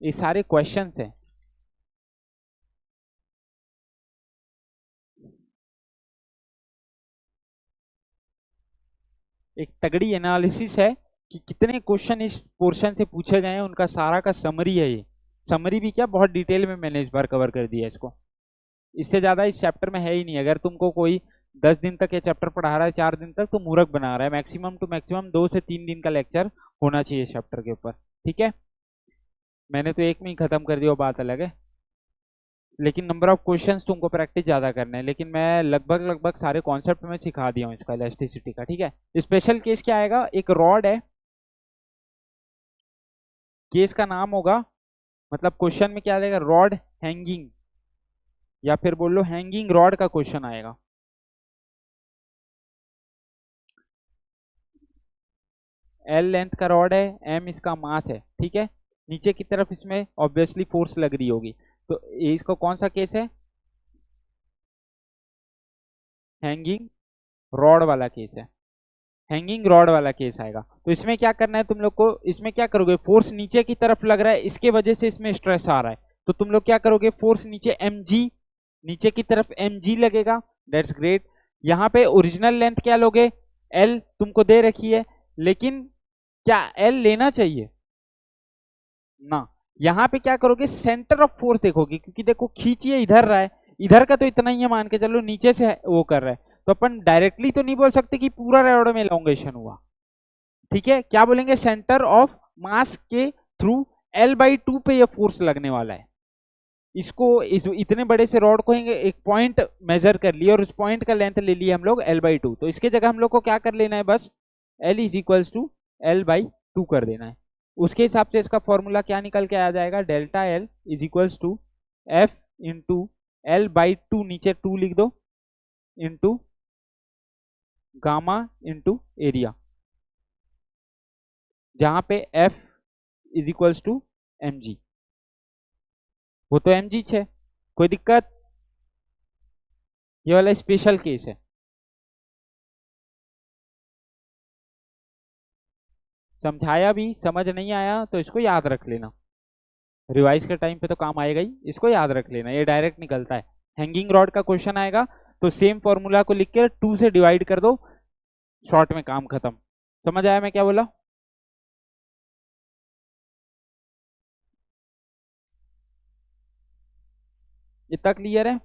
ये सारे क्वेश्चंस हैं। एक तगड़ी एनालिसिस है कि कितने क्वेश्चन इस पोर्शन से पूछे गए हैं, उनका सारा का समरी है ये। समरी भी क्या, बहुत डिटेल में मैंने इस बार कवर कर दिया इसको, इससे ज्यादा इस चैप्टर में है ही नहीं। अगर तुमको कोई 10 दिन तक ये चैप्टर पढ़ा रहा है, 4 दिन तक, तो मूर्ख बना रहा है। मैक्सिमम टू मैक्सिमम 2 से 3 दिन का लेक्चर होना चाहिए चैप्टर के ऊपर, ठीक है। मैंने तो एक में ही खत्म कर दिया, बात अलग है, लेकिन नंबर ऑफ क्वेश्चंस तुमको प्रैक्टिस ज्यादा करना है। लेकिन मैं लगभग लगभग सारे कॉन्सेप्ट में सिखा दिया हूँ इसका, इलास्टिसिटी का, ठीक है। स्पेशल केस क्या आएगा, एक रॉड है, केस का नाम होगा, मतलब क्वेश्चन में क्या आएगा, रॉड हैंगिंग, या फिर बोल लो हैंगिंग रॉड का क्वेश्चन आएगा। एल लेंथ का रॉड है, एम इसका मास है, ठीक है। नीचे की तरफ इसमें ऑब्वियसली फोर्स लग रही होगी, तो ये इसको कौन सा केस है? हैंगिंग रॉड वाला केस है, हैंगिंग रॉड वाला केस आएगा। तो इसमें क्या करना है तुम लोग को, इसमें क्या करोगे, फोर्स नीचे की तरफ लग रहा है, इसके वजह से इसमें स्ट्रेस आ रहा है, तो तुम लोग क्या करोगे, फोर्स नीचे mg, नीचे की तरफ mg लगेगा। That's great. यहाँ पे ओरिजिनल लेंथ क्या लोगे, l तुमको दे रखी है, लेकिन क्या l लेना चाहिए ना। यहाँ पे क्या करोगे, सेंटर ऑफ फोर्स देखोगे, क्योंकि देखो खींचिए इधर रहा है, इधर का तो इतना ही है, मान के चलो नीचे से वो कर रहा है, तो अपन डायरेक्टली तो नहीं बोल सकते कि पूरा रॉड में एलोंगेशन हुआ। ठीक है, क्या बोलेंगे, सेंटर ऑफ मास के थ्रू L/2 पे ये फोर्स लगने वाला है। इसको इतने बड़े से रॉड को एक पॉइंट मेजर कर लिया और उस पॉइंट का लेंथ ले लिया हम लोग L/2, तो इसके जगह हम लोग को क्या कर लेना है, बस L is equals to L/2 कर देना है। उसके हिसाब से इसका फॉर्मूला क्या निकल के आ जाएगा, delta L is equals to F into L/2, नीचे 2 लिख दो, इंटू गामा इंटू एरिया, जहां पे F is equals to mg। वो तो mg है, कोई दिक्कत, ये वाला स्पेशल केस है। समझाया भी, समझ नहीं आया तो इसको याद रख लेना, रिवाइज के टाइम पे तो काम आएगा ही, इसको याद रख लेना, ये डायरेक्ट निकलता है। हैंगिंग रॉड का क्वेश्चन आएगा तो सेम फॉर्मूला को लिख के 2 से डिवाइड कर दो, शॉर्ट में काम खत्म। समझ आया मैं क्या बोला? इतना क्लियर है?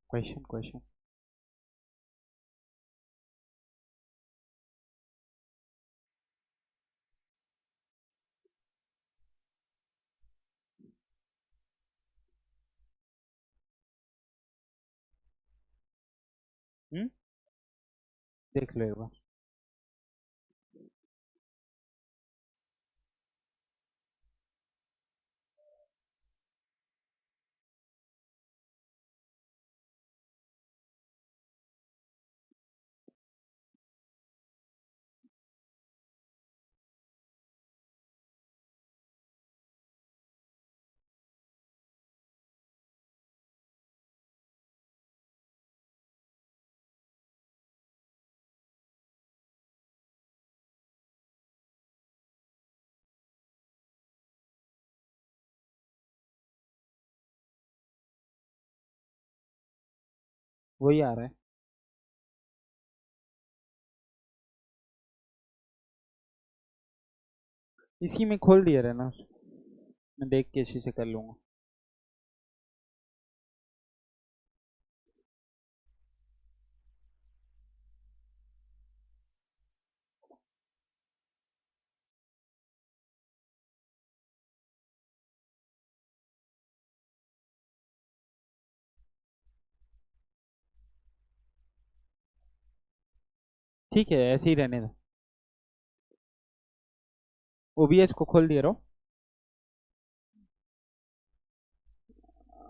क्वेश्चन क्वेश्चन देख लो एक बार। वही आ रहा है, इसी में खोल दिया रहना, मैं देख के इसी से कर लूंगा। ठीक है, ऐसे ही रहने दो, ओबीएस को खोल दिया रहो।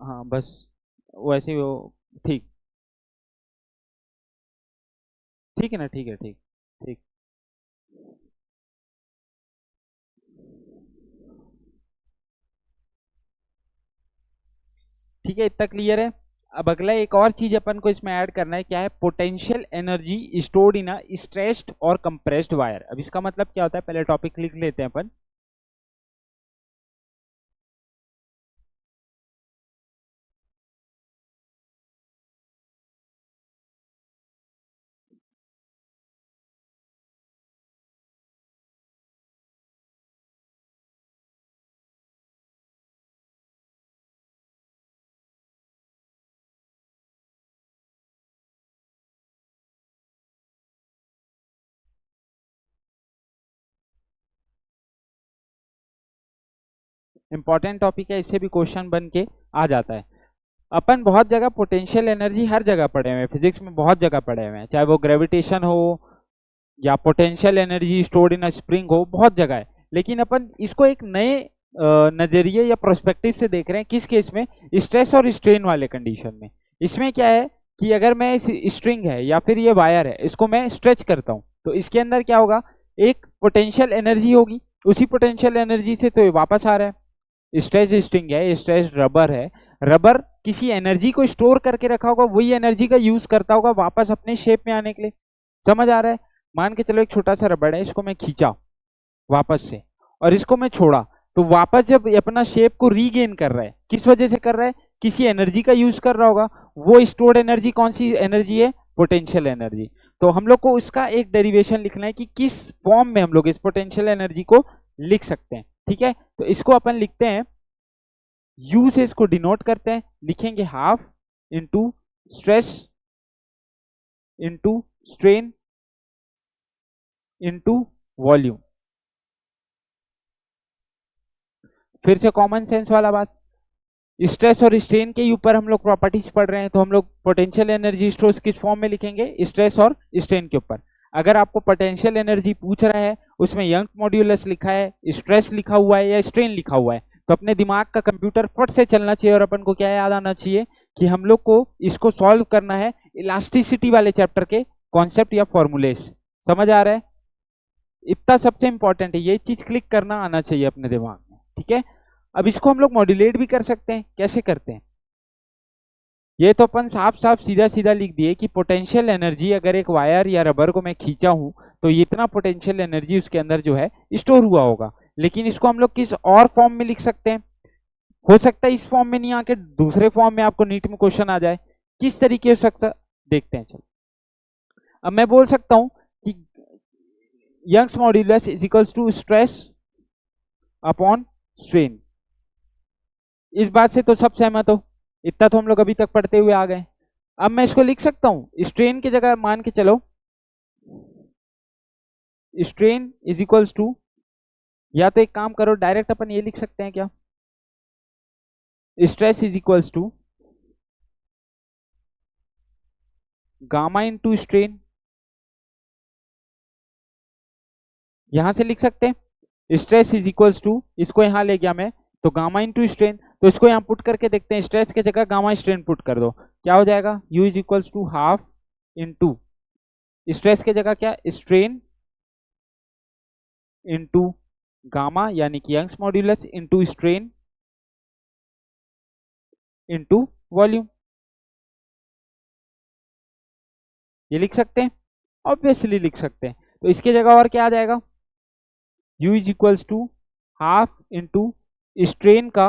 हाँ बस, वैसे ही वो, ठीक, ठीक है ना, ठीक है, ठीक, ठीक। ठीक है, इतना क्लियर है। अब अगला एक और चीज अपन को इसमें ऐड करना है, क्या है, potential energy stored in a stretched और कंप्रेस्ड वायर। अब इसका मतलब क्या होता है, पहले टॉपिक लिख लेते हैं अपन। इंपॉर्टेंट टॉपिक है, इससे भी क्वेश्चन बन के आ जाता है। अपन बहुत जगह पोटेंशियल एनर्जी हर जगह पढ़े हुए हैं, फिजिक्स में बहुत जगह पढ़े हुए हैं, चाहे वो ग्रेविटेशन हो या potential energy stored in a spring हो, बहुत जगह है। लेकिन अपन इसको एक नए नजरिए या प्रोस्पेक्टिव से देख रहे हैं, किस केस में, स्ट्रेस और स्ट्रेन वाले कंडीशन में। इसमें क्या है कि अगर मैं इस स्ट्रिंग है या फिर ये वायर है, इसको मैं स्ट्रेच करता हूं, तो इसके अंदर क्या होगा, एक पोटेंशियल एनर्जी होगी, उसी पोटेंशियल एनर्जी से तो ये वापस आ रहा है। स्ट्रेच स्ट्रिंग है, स्ट्रेच रबर है, रबर किसी एनर्जी को स्टोर करके रखा होगा, वही एनर्जी का यूज करता होगा वापस अपने शेप में आने के लिए। समझ आ रहा है? मान के चलो एक छोटा सा रबड़ है, इसको मैं खींचा वापस से और इसको मैं छोड़ा, तो वापस जब ये अपना शेप को रीगेन कर रहा है, किस वजह से कर रहा है, किसी एनर्जी का यूज कर रहा होगा। वो स्टोर्ड एनर्जी कौन सी एनर्जी है, पोटेंशियल एनर्जी। तो हम लोग को इसका एक डेरिवेशन लिखना है कि किस फॉर्म में हम लोग इस पोटेंशियल एनर्जी को लिख सकते हैं। ठीक है, तो इसको अपन लिखते हैं, यू से इसको डिनोट करते हैं, लिखेंगे half into stress into strain into volume. फिर से कॉमन सेंस वाला बात, स्ट्रेस और स्ट्रेन के ऊपर हम लोग प्रॉपर्टीज पढ़ रहे हैं, तो हम लोग पोटेंशियल एनर्जी स्टोर्स किस फॉर्म में लिखेंगे, स्ट्रेस और स्ट्रेन के ऊपर। अगर आपको पोटेंशियल एनर्जी पूछ रहा है, उसमें यंग मॉड्यूलस लिखा है, स्ट्रेस लिखा हुआ है या स्ट्रेन लिखा हुआ है, तो अपने दिमाग का कंप्यूटर फट से चलना चाहिए और अपन को क्या याद आना चाहिए कि हम लोग को इसको सॉल्व करना है इलास्टिसिटी वाले चैप्टर के कॉन्सेप्ट या फॉर्मूलेस। समझ आ रहा है? इतना सबसे इंपॉर्टेंट है, ये चीज क्लिक करना आना चाहिए अपने दिमाग में। ठीक है, अब इसको हम लोग मॉड्यूलेट भी कर सकते हैं, कैसे करते हैं, ये तो अपन साफ साफ सीधा सीधा लिख दिए कि पोटेंशियल एनर्जी, अगर एक वायर या रबर को मैं खींचा हूं, तो इतना पोटेंशियल एनर्जी उसके अंदर जो है स्टोर हुआ होगा। लेकिन इसको हम लोग किस और फॉर्म में लिख सकते हैं, हो सकता है इस फॉर्म में नहीं आके दूसरे फॉर्म में आपको नीट में क्वेश्चन आ जाए, किस तरीके हो सकता, देखते हैं। चलो, अब मैं बोल सकता हूं कि Young's modulus is equals to stress upon strain. इस बात से तो सब सहमत हो, इतना तो हम लोग अभी तक पढ़ते हुए आ गए। अब मैं इसको लिख सकता हूं, स्ट्रेन की जगह मान के चलो, स्ट्रेन इज इक्वल्स टू, या तो एक काम करो डायरेक्ट अपन ये लिख सकते हैं क्या, stress is equals to gamma into strain. यहां से लिख सकते हैं स्ट्रेस इज इक्वल्स टू, इसको यहां ले गया मैं, तो गामा इंटू स्ट्रेन, तो इसको यहां पुट करके देखते हैं, स्ट्रेस की जगह गामा स्ट्रेन पुट कर दो, क्या हो जाएगा, u is equals to half into stress की जगह क्या, स्ट्रेन इंटू गामा यानी कि Young's modulus into strain into volume. ये लिख सकते हैं, ऑब्वियसली लिख सकते हैं। तो इसके जगह और क्या आ जाएगा, u is equals to half into strain का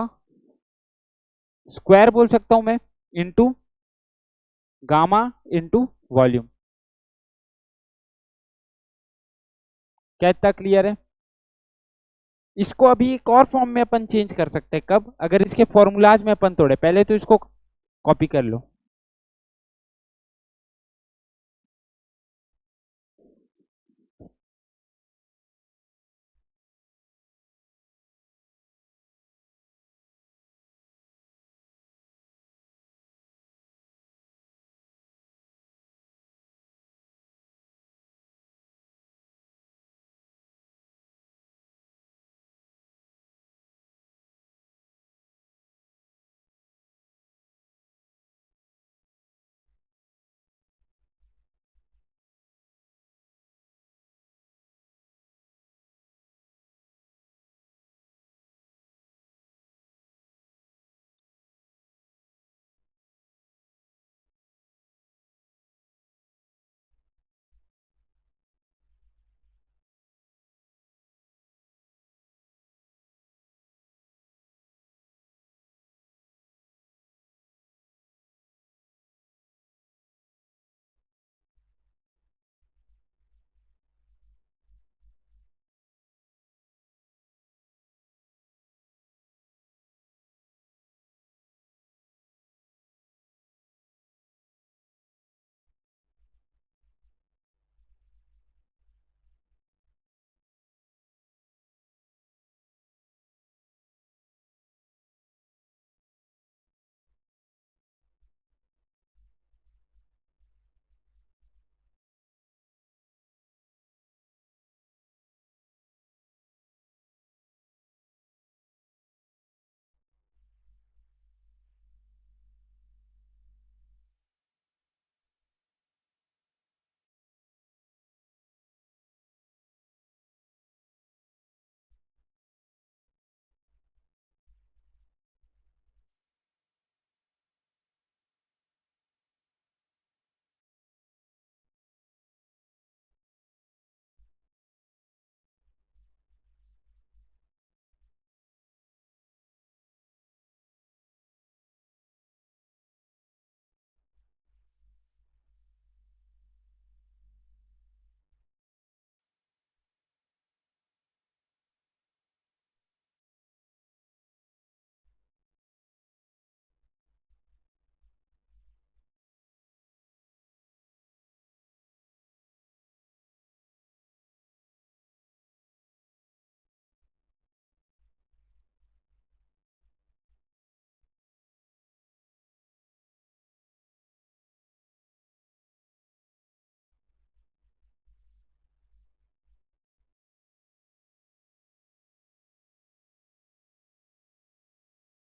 स्क्वायर बोल सकता हूं मैं, इंटू गामा इंटू वॉल्यूम। क्या इतना क्लियर है? इसको अभी एक और फॉर्म में अपन चेंज कर सकते हैं, कब, अगर इसके फॉर्मूलाज में अपन तोड़े, पहले तो इसको कॉपी कर लो।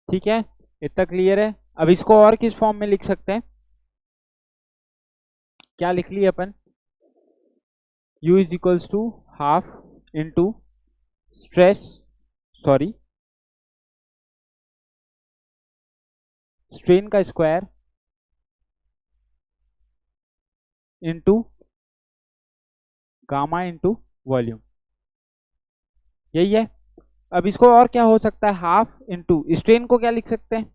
ठीक है, इतना क्लियर है। अब इसको और किस फॉर्म में लिख सकते हैं, क्या लिख लिए अपन, U is equals to half into stress, sorry strain का square into gamma into volume, यही है। अब इसको और क्या हो सकता है, हाफ इंटू स्ट्रेन को क्या लिख सकते हैं,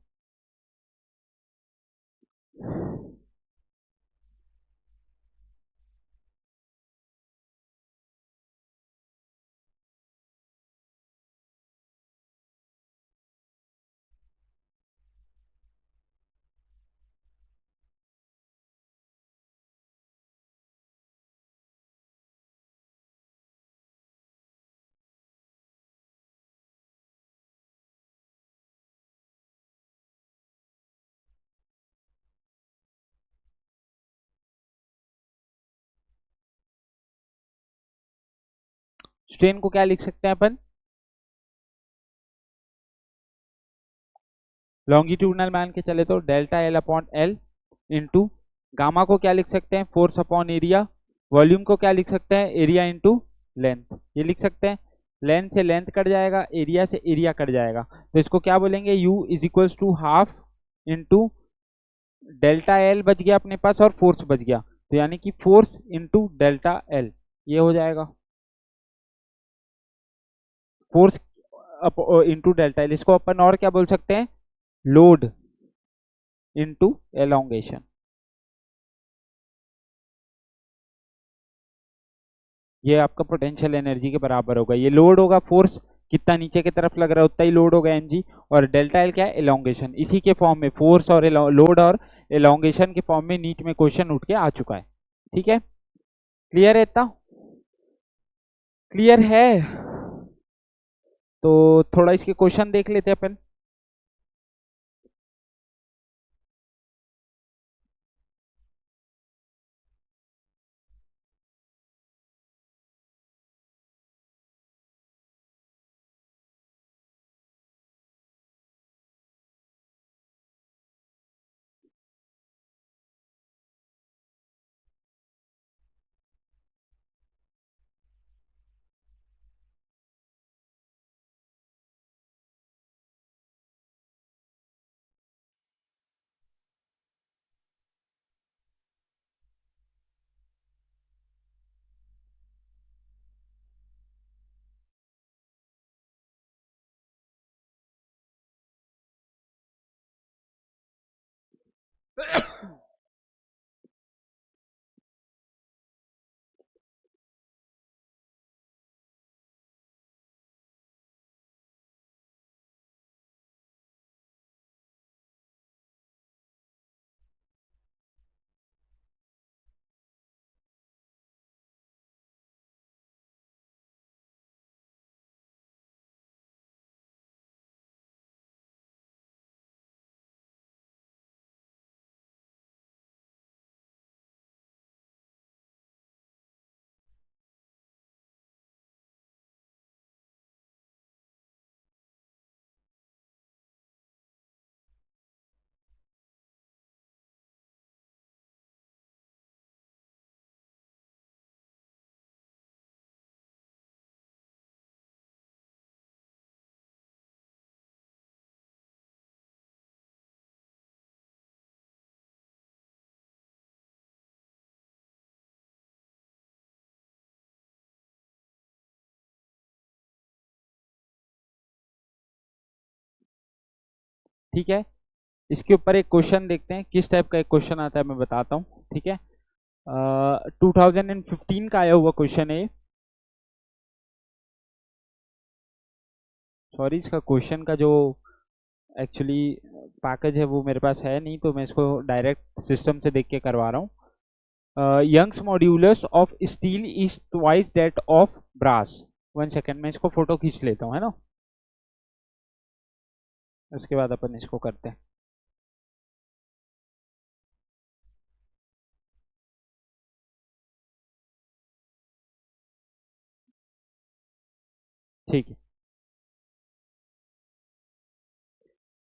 स्ट्रेन को क्या लिख सकते हैं अपन, लॉन्गिट्यूडनल मान के चले तो delta L upon L into gamma को क्या लिख सकते हैं, फोर्स अपॉन एरिया, वॉल्यूम को क्या लिख सकते हैं, एरिया इंटू लेंथ, ये लिख सकते हैं। लेंथ से लेंथ कट जाएगा, एरिया से एरिया कट जाएगा, तो इसको क्या बोलेंगे, U is equals to half into delta L बच गया अपने पास और फोर्स बच गया, तो यानी कि फोर्स इंटू डेल्टा एल, ये हो जाएगा फोर्स इंटू डेल्टा एल। इसको अपन और क्या बोल सकते हैं, लोड इंटू एलोंगेशन, ये आपका पोटेंशियल एनर्जी के बराबर होगा। ये लोड होगा, फोर्स कितना नीचे की तरफ लग रहा है उतना ही लोड होगा mg, और डेल्टा एल क्या है, एलोंगेशन। इसी के फॉर्म में फोर्स और लोड और एलोंगेशन के फॉर्म में नीट में क्वेश्चन उठ के आ चुका है। ठीक है, क्लियर है इतना, क्लियर है। तो थोड़ा इसके क्वेश्चन देख लेते हैं अपन। ठीक है, इसके ऊपर एक क्वेश्चन देखते हैं, किस टाइप का एक क्वेश्चन आता है मैं बताता हूँ। ठीक है, 2015 का आया हुआ क्वेश्चन है। सॉरी, इसका क्वेश्चन का जो एक्चुअली पैकेज है वो मेरे पास है नहीं, तो मैं इसको डायरेक्ट सिस्टम से देख के करवा रहा हूँ। Young's modulus of steel is twice that of brass. 1 second में इसको फोटो खींच लेता हूँ, है ना, उसके बाद अपन इसको करते हैं। ठीक है,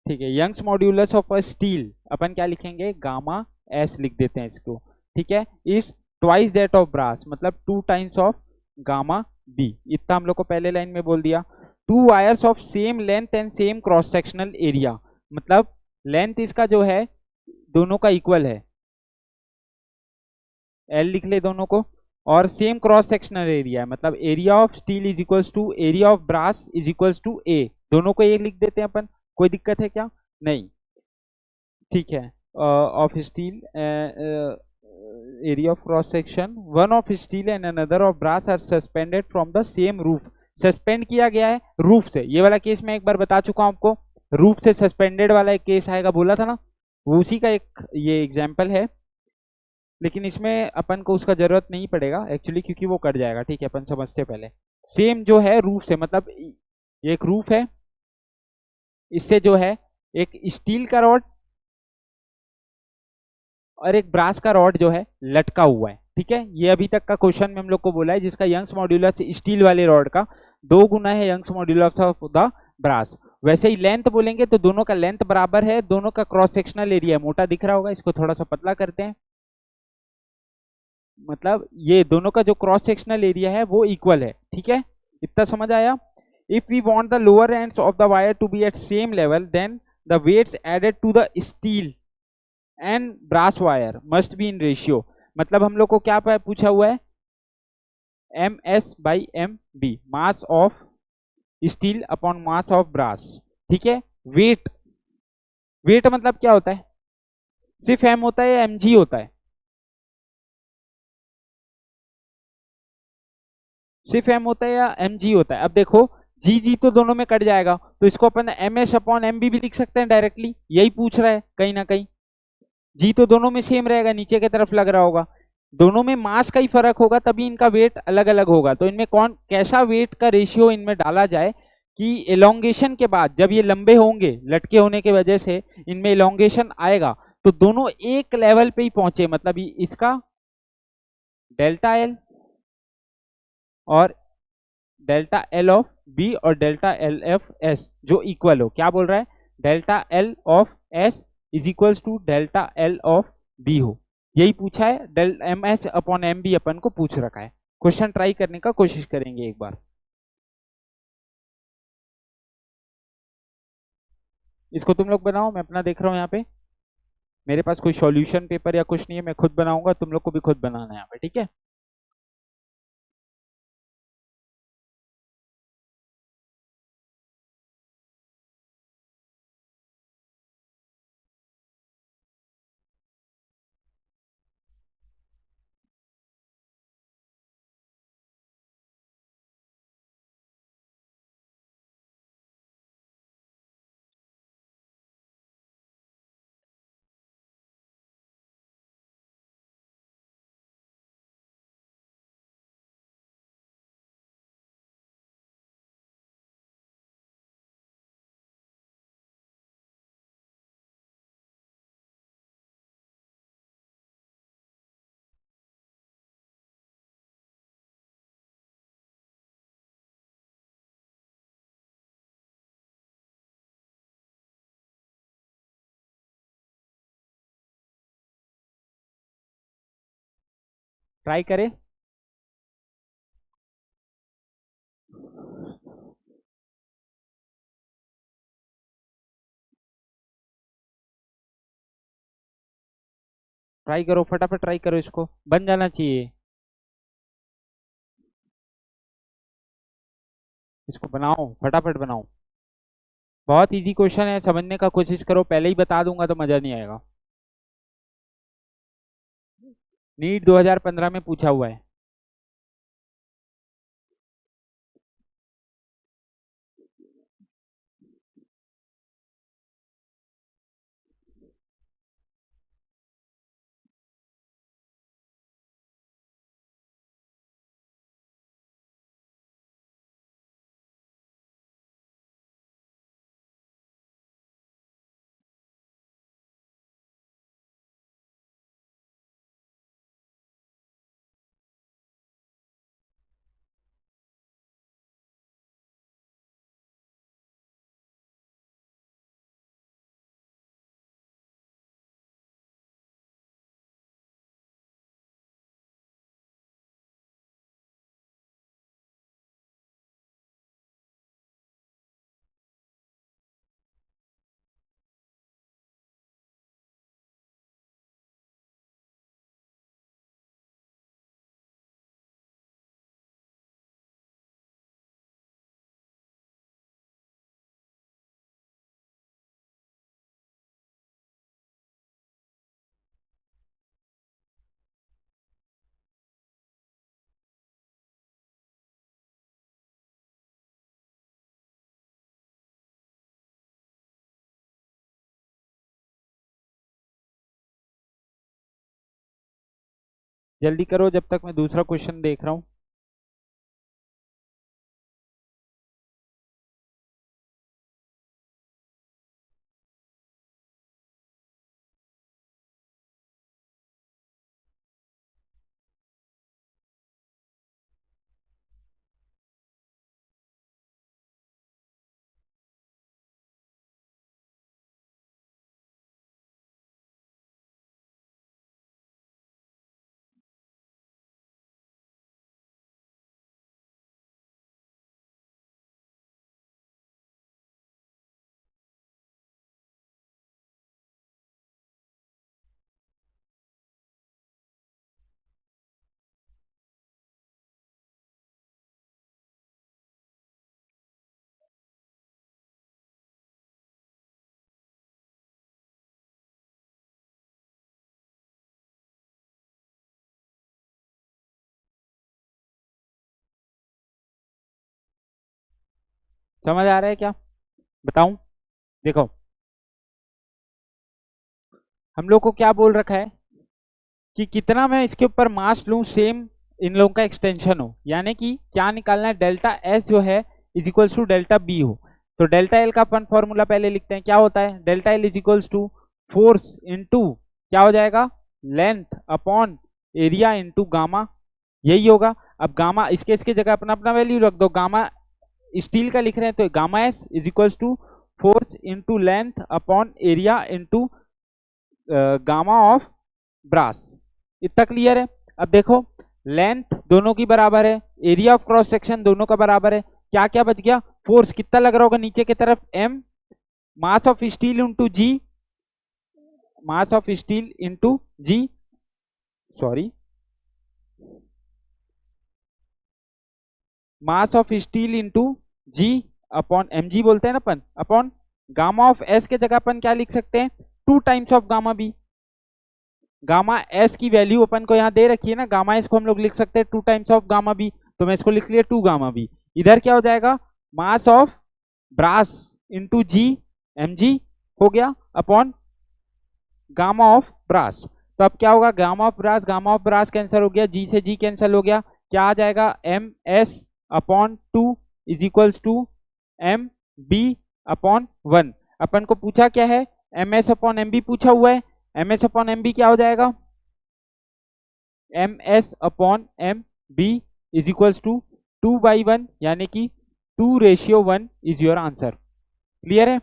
ठीक है, Young's modulus of a steel अपन क्या लिखेंगे, गामा एस लिख देते हैं इसको, ठीक है, is twice that of brass, मतलब 2 टाइम्स ऑफ गामा बी, इतना हम लोग को पहले लाइन में बोल दिया। 2 wires of same length and same cross sectional area, मतलब लेंथ इसका जो है दोनों का इक्वल है, एल लिख ले दोनों को, और सेम क्रॉस सेक्शनल एरिया है, मतलब area of steel is equals to area of brass is equals to A, दोनों को ए लिख देते हैं अपन, कोई दिक्कत है क्या, नहीं, ठीक है, of steel area of cross section one of steel and another of brass are suspended from the same roof, suspend किया गया है रूफ से, ये वाला केस मैं एक बार बता चुका हूं आपको, रूफ से सस्पेंडेड वाला एक केस आएगा बोला था ना, वो उसी का एक ये एग्जाम्पल है, लेकिन इसमें अपन को उसका जरूरत नहीं पड़ेगा एक्चुअली, क्योंकि वो कट जाएगा, ठीक है, अपन समझते पहले, सेम जो है रूफ से, मतलब ये एक रूफ है, इससे जो है एक स्टील का रॉड और एक ब्रास का रॉड जो है लटका हुआ है, ठीक है, ये अभी तक का क्वेश्चन में हम लोग को बोला है, जिसका यंग्स मॉड्यूलस स्टील वाले रॉड का 2 गुना है Young's modulus of the brass, वैसे ही लेंथ बोलेंगे तो दोनों का लेंथ बराबर है, दोनों का क्रॉस सेक्शनल एरिया मोटा दिख रहा होगा, इसको थोड़ा सा पतला करते हैं, मतलब ये दोनों का जो क्रॉस सेक्शनल एरिया है वो इक्वल है, ठीक है, इतना समझ आया। If we want the lower ends of the wire to be at same level, then the weights added to the steel and brass wire must be in ratio, मतलब हम लोग को क्या पूछा हुआ है, M S by M B, mass of steel upon mass of brass, ठीक है, वेट, वेट मतलब क्या होता है, सिर्फ एम होता है या एम जी होता है, सिर्फ एम होता है या एम जी होता है, अब देखो जी जी तो दोनों में कट जाएगा, तो इसको अपन M S upon M B भी लिख सकते हैं डायरेक्टली, यही पूछ रहा है कहीं ना कहीं, जी तो दोनों में सेम रहेगा, नीचे की तरफ लग रहा होगा, दोनों में मास का ही फर्क होगा तभी इनका वेट अलग अलग होगा, तो इनमें कौन कैसा वेट का रेशियो इनमें डाला जाए कि एलोंगेशन के बाद जब ये लंबे होंगे लटके होने की वजह से इनमें एलोंगेशन आएगा तो दोनों एक लेवल पे ही पहुंचे, मतलब इसका डेल्टा एल और डेल्टा एल ऑफ बी और डेल्टा एल ऑफ एस जो इक्वल हो, क्या बोल रहा है, delta L of S is equals to delta L of B हो, यही पूछा है, del M S upon M B अपन को पूछ रखा है, क्वेश्चन ट्राई करने का कोशिश करेंगे एक बार, इसको तुम लोग बनाओ, मैं अपना देख रहा हूँ यहाँ पे, मेरे पास कोई सॉल्यूशन पेपर या कुछ नहीं है, मैं खुद बनाऊंगा, तुम लोग को भी खुद बनाना है यहाँ पे, ठीक है। ट्राई करें, ट्राई करो फटाफट ट्राई करो, इसको बन जाना चाहिए, इसको बनाओ फटाफट बनाओ, बहुत इजी क्वेश्चन है, समझने का कोशिश करो, पहले ही बता दूंगा तो मजा नहीं आएगा, नीट 2015 में पूछा हुआ है। जल्दी करो जब तक मैं दूसरा क्वेश्चन देख रहा हूँ। समझ आ रहा है क्या? बताऊं? देखो, हम लोग को क्या बोल रखा है कि कितना मैं इसके ऊपर मास लूं सेम इन लोगों का एक्सटेंशन हो, यानी कि क्या निकालना है, डेल्टा एस जो है is equals to delta B हो। तो डेल्टा एल का अपन फॉर्मूला पहले लिखते हैं, क्या होता है, delta L is equals to force into क्या हो जाएगा, length upon area into gamma, यही होगा। अब गामा इसके जगह अपना अपना वैल्यू रख दो, गामा स्टील का लिख रहे हैं तो gamma S is equals to force into length upon area into gamma of brass. इतना क्लियर है? अब देखो, लेंथ दोनों की बराबर है, एरिया ऑफ क्रॉस सेक्शन दोनों का बराबर है, क्या क्या बच गया, फोर्स कितना लग रहा होगा नीचे की तरफ, M, mass of steel into g, mass of steel into g, sorry, mass of steel into g upon M g बोलते हैं ना अपन, अपॉन गामा ऑफ एस के जगह अपन क्या लिख सकते हैं, 2 times of gamma B. Gamma S की वैल्यू अपन को यहाँ दे रखी है ना, गामा एस को हम लोग लिख सकते हैं 2 टाइम्स ऑफ गामा बी, तो मैं इसको लिख लिया 2 गामा बी। इधर क्या हो जाएगा, mass of brass into g M g हो गया अपॉन गामा ऑफ ब्रास। तो अब क्या होगा, गामा ऑफ ब्रास कैंसिल हो गया, जी से जी कैंसिल हो गया, क्या आ जाएगा, M S upon 2 is equals to M B upon 1। अपन को पूछा क्या है, M S upon M B पूछा हुआ है, M S upon M B क्या हो जाएगा, M S upon M B is equals to 2/1, यानी कि 2:1 इज योर आंसर। क्लियर है?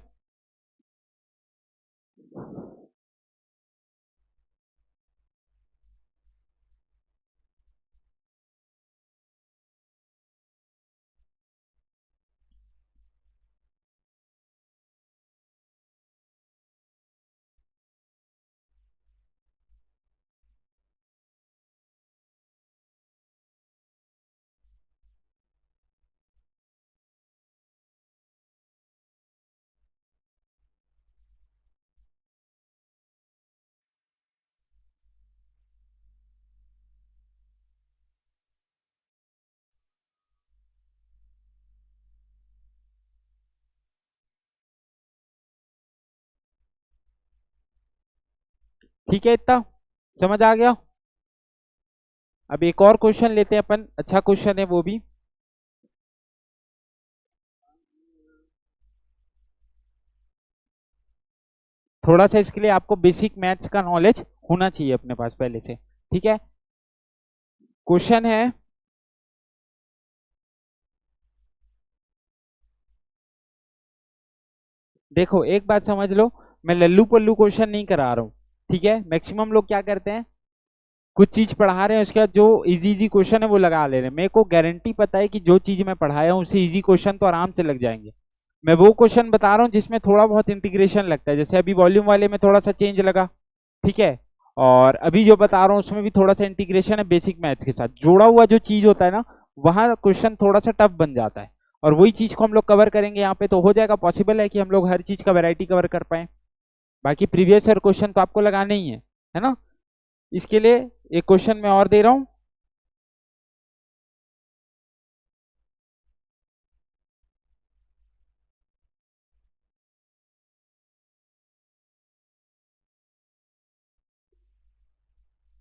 ठीक है, इतना समझ आ गया? अब एक और क्वेश्चन लेते हैं अपन, अच्छा क्वेश्चन है वो भी। थोड़ा सा इसके लिए आपको बेसिक मैथ्स का नॉलेज होना चाहिए अपने पास पहले से। ठीक है, क्वेश्चन है, देखो एक बात समझ लो, मैं लल्लू पल्लू क्वेश्चन नहीं करा रहा हूँ। ठीक है, मैक्सिमम लोग क्या करते हैं, कुछ चीज पढ़ा रहे हैं उसके बाद जो इजी इजी क्वेश्चन है वो लगा ले रहे हैं। मेरे को गारंटी पता है कि जो चीज मैं पढ़ाया हूँ उससे इजी क्वेश्चन तो आराम से लग जाएंगे। मैं वो क्वेश्चन बता रहा हूँ जिसमें थोड़ा बहुत इंटीग्रेशन लगता है, जैसे अभी वॉल्यूम वाले में थोड़ा सा चेंज लगा। ठीक है, और अभी जो बता रहा हूँ उसमें भी थोड़ा सा इंटीग्रेशन है बेसिक मैथ्स के साथ जोड़ा हुआ, जो चीज होता है ना वहाँ क्वेश्चन थोड़ा सा टफ बन जाता है। और वही चीज को हम लोग कवर करेंगे यहाँ पे, तो हो जाएगा, पॉसिबल है कि हम लोग हर चीज का वैरायटी कवर कर पाए। बाकी प्रीवियस ईयर क्वेश्चन तो आपको लगाने ही है ना। इसके लिए एक क्वेश्चन मैं और दे रहा हूँ,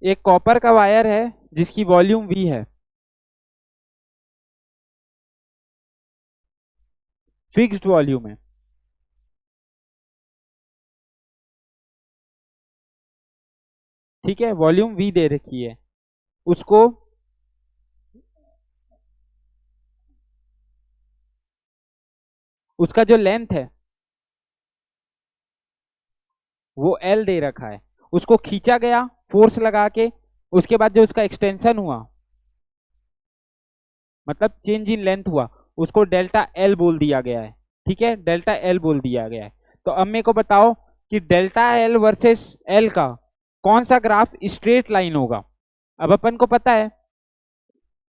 एक कॉपर का वायर है जिसकी वॉल्यूम V है, फिक्स्ड वॉल्यूम है, ठीक है, वॉल्यूम V दे रखी है, उसको उसका जो लेंथ है वो L दे रखा है, उसको खींचा गया फोर्स लगा के, उसके बाद जो उसका एक्सटेंशन हुआ मतलब चेंज इन लेंथ हुआ, उसको डेल्टा L बोल दिया गया है, ठीक है, डेल्टा L बोल दिया गया है। तो अब मेरे को बताओ कि डेल्टा L वर्सेस L का कौन सा ग्राफ स्ट्रेट लाइन होगा। अब अपन को पता है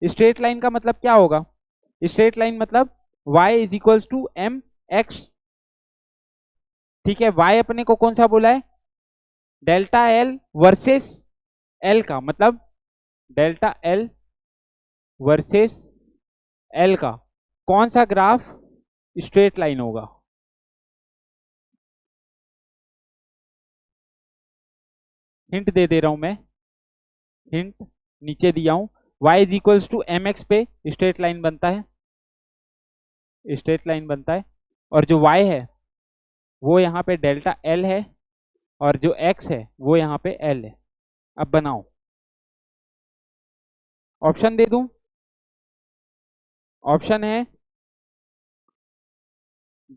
स्ट्रेट लाइन का मतलब क्या होगा, स्ट्रेट लाइन मतलब y is equals to M X, ठीक है, y अपने को कौन सा बोला है, डेल्टा L वर्सेस L का, मतलब डेल्टा L वर्सेस L का कौन सा ग्राफ स्ट्रेट लाइन होगा। हिंट दे रहा हूं मैं, हिंट नीचे दिया हूं, y is equals to M X पे स्ट्रेट लाइन बनता है, स्ट्रेट लाइन बनता है, और जो y है वो यहाँ पे डेल्टा L है, और जो x है वो यहाँ पे L है। अब बनाओ, ऑप्शन दे दूं, ऑप्शन है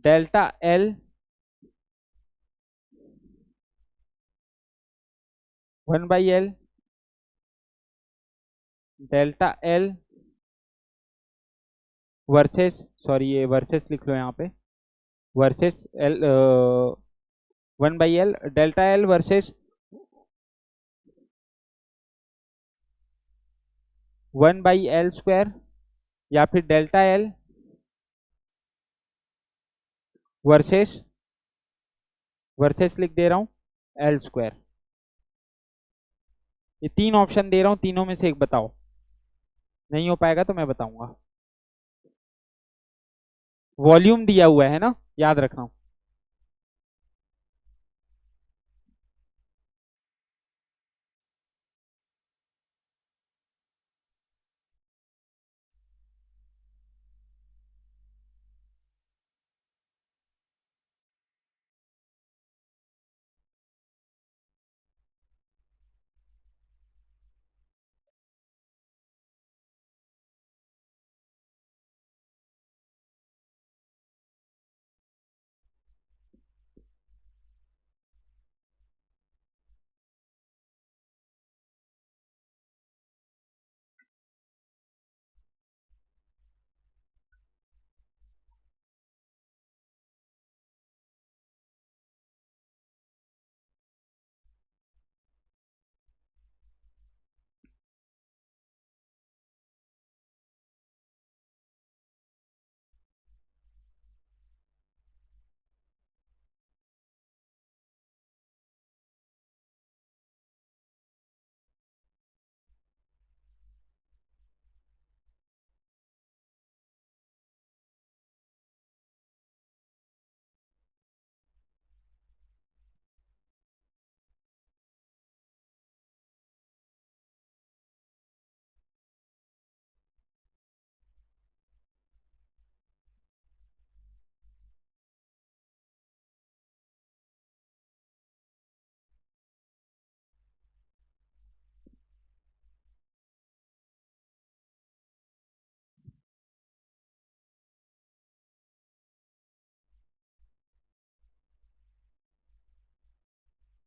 delta L 1/L, delta L versus, sorry ये वर्सेस लिख लो यहाँ पे, versus L 1/L, delta L versus 1/L square, या फिर डेल्टा L वर्सेस, वर्सेस लिख दे रहा हूं L स्क्वायर। ये तीन ऑप्शन दे रहा हूं, तीनों में से एक बताओ, नहीं हो पाएगा तो मैं बताऊंगा। वॉल्यूम दिया हुआ है ना, याद रखना।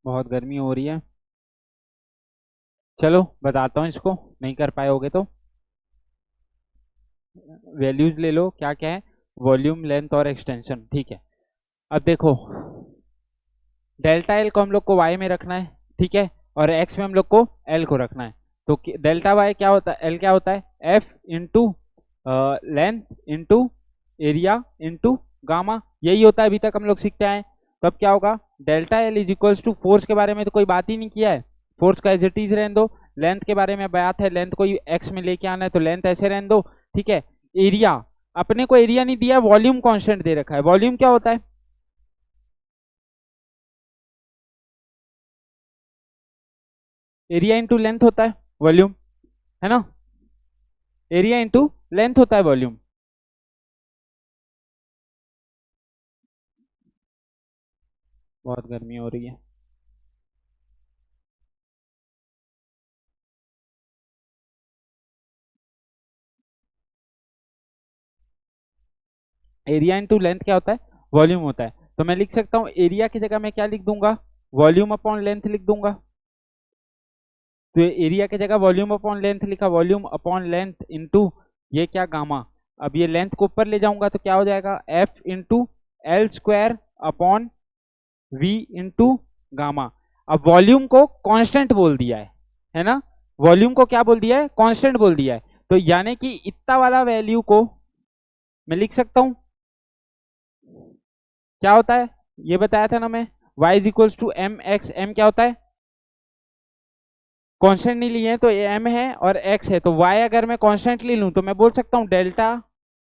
बहुत गर्मी हो रही है, चलो बताता हूँ इसको, नहीं कर पाए होगे तो वैल्यूज ले लो, क्या क्या है, वॉल्यूम, लेंथ और एक्सटेंशन, ठीक है। अब देखो डेल्टा एल को हम लोग को y में रखना है, ठीक है, और x में हम लोग को l को रखना है। तो डेल्टा y क्या होता है, l क्या होता है, f into length into area into gamma, यही होता है, अभी तक हम लोग सीखते आए। तो अब क्या होगा, delta L is equals to, force के बारे में तो कोई बात ही नहीं किया है, फोर्स का एज इट इज रहने दो, लेंथ के बारे में बात है, लेंथ को x में लेके आना है तो लेंथ ऐसे रहने दो, ठीक है। एरिया, अपने को एरिया नहीं दिया, वॉल्यूम कांस्टेंट दे रखा है, वॉल्यूम क्या होता है, एरिया इंटू लेंथ होता है वॉल्यूम, है ना, एरिया इंटू लेंथ होता है वॉल्यूम। बहुत गर्मी हो रही है। एरिया इंटू लेंथ क्या होता है, वॉल्यूम होता है। तो मैं लिख सकता हूँ एरिया की जगह मैं क्या लिख दूंगा, वॉल्यूम अपॉन लेंथ लिख दूंगा। तो एरिया की जगह वॉल्यूम अपॉन लेंथ लिखा, वॉल्यूम अपॉन लेंथ इंटू ये क्या गामा। अब ये लेंथ को ऊपर ले जाऊंगा तो क्या हो जाएगा, F into L square upon V into gamma. अब वॉल्यूम को कांस्टेंट बोल दिया है ना, वॉल्यूम को क्या बोल दिया है, कांस्टेंट बोल दिया है। तो यानी कि इतना वाला वैल्यू को मैं लिख सकता हूं, क्या होता है ये बताया था ना मैं, y is equals to M X. M क्या होता है, कांस्टेंट नहीं लिए तो एम है और x है, तो y अगर मैं कांस्टेंट ले लूं तो मैं बोल सकता हूं delta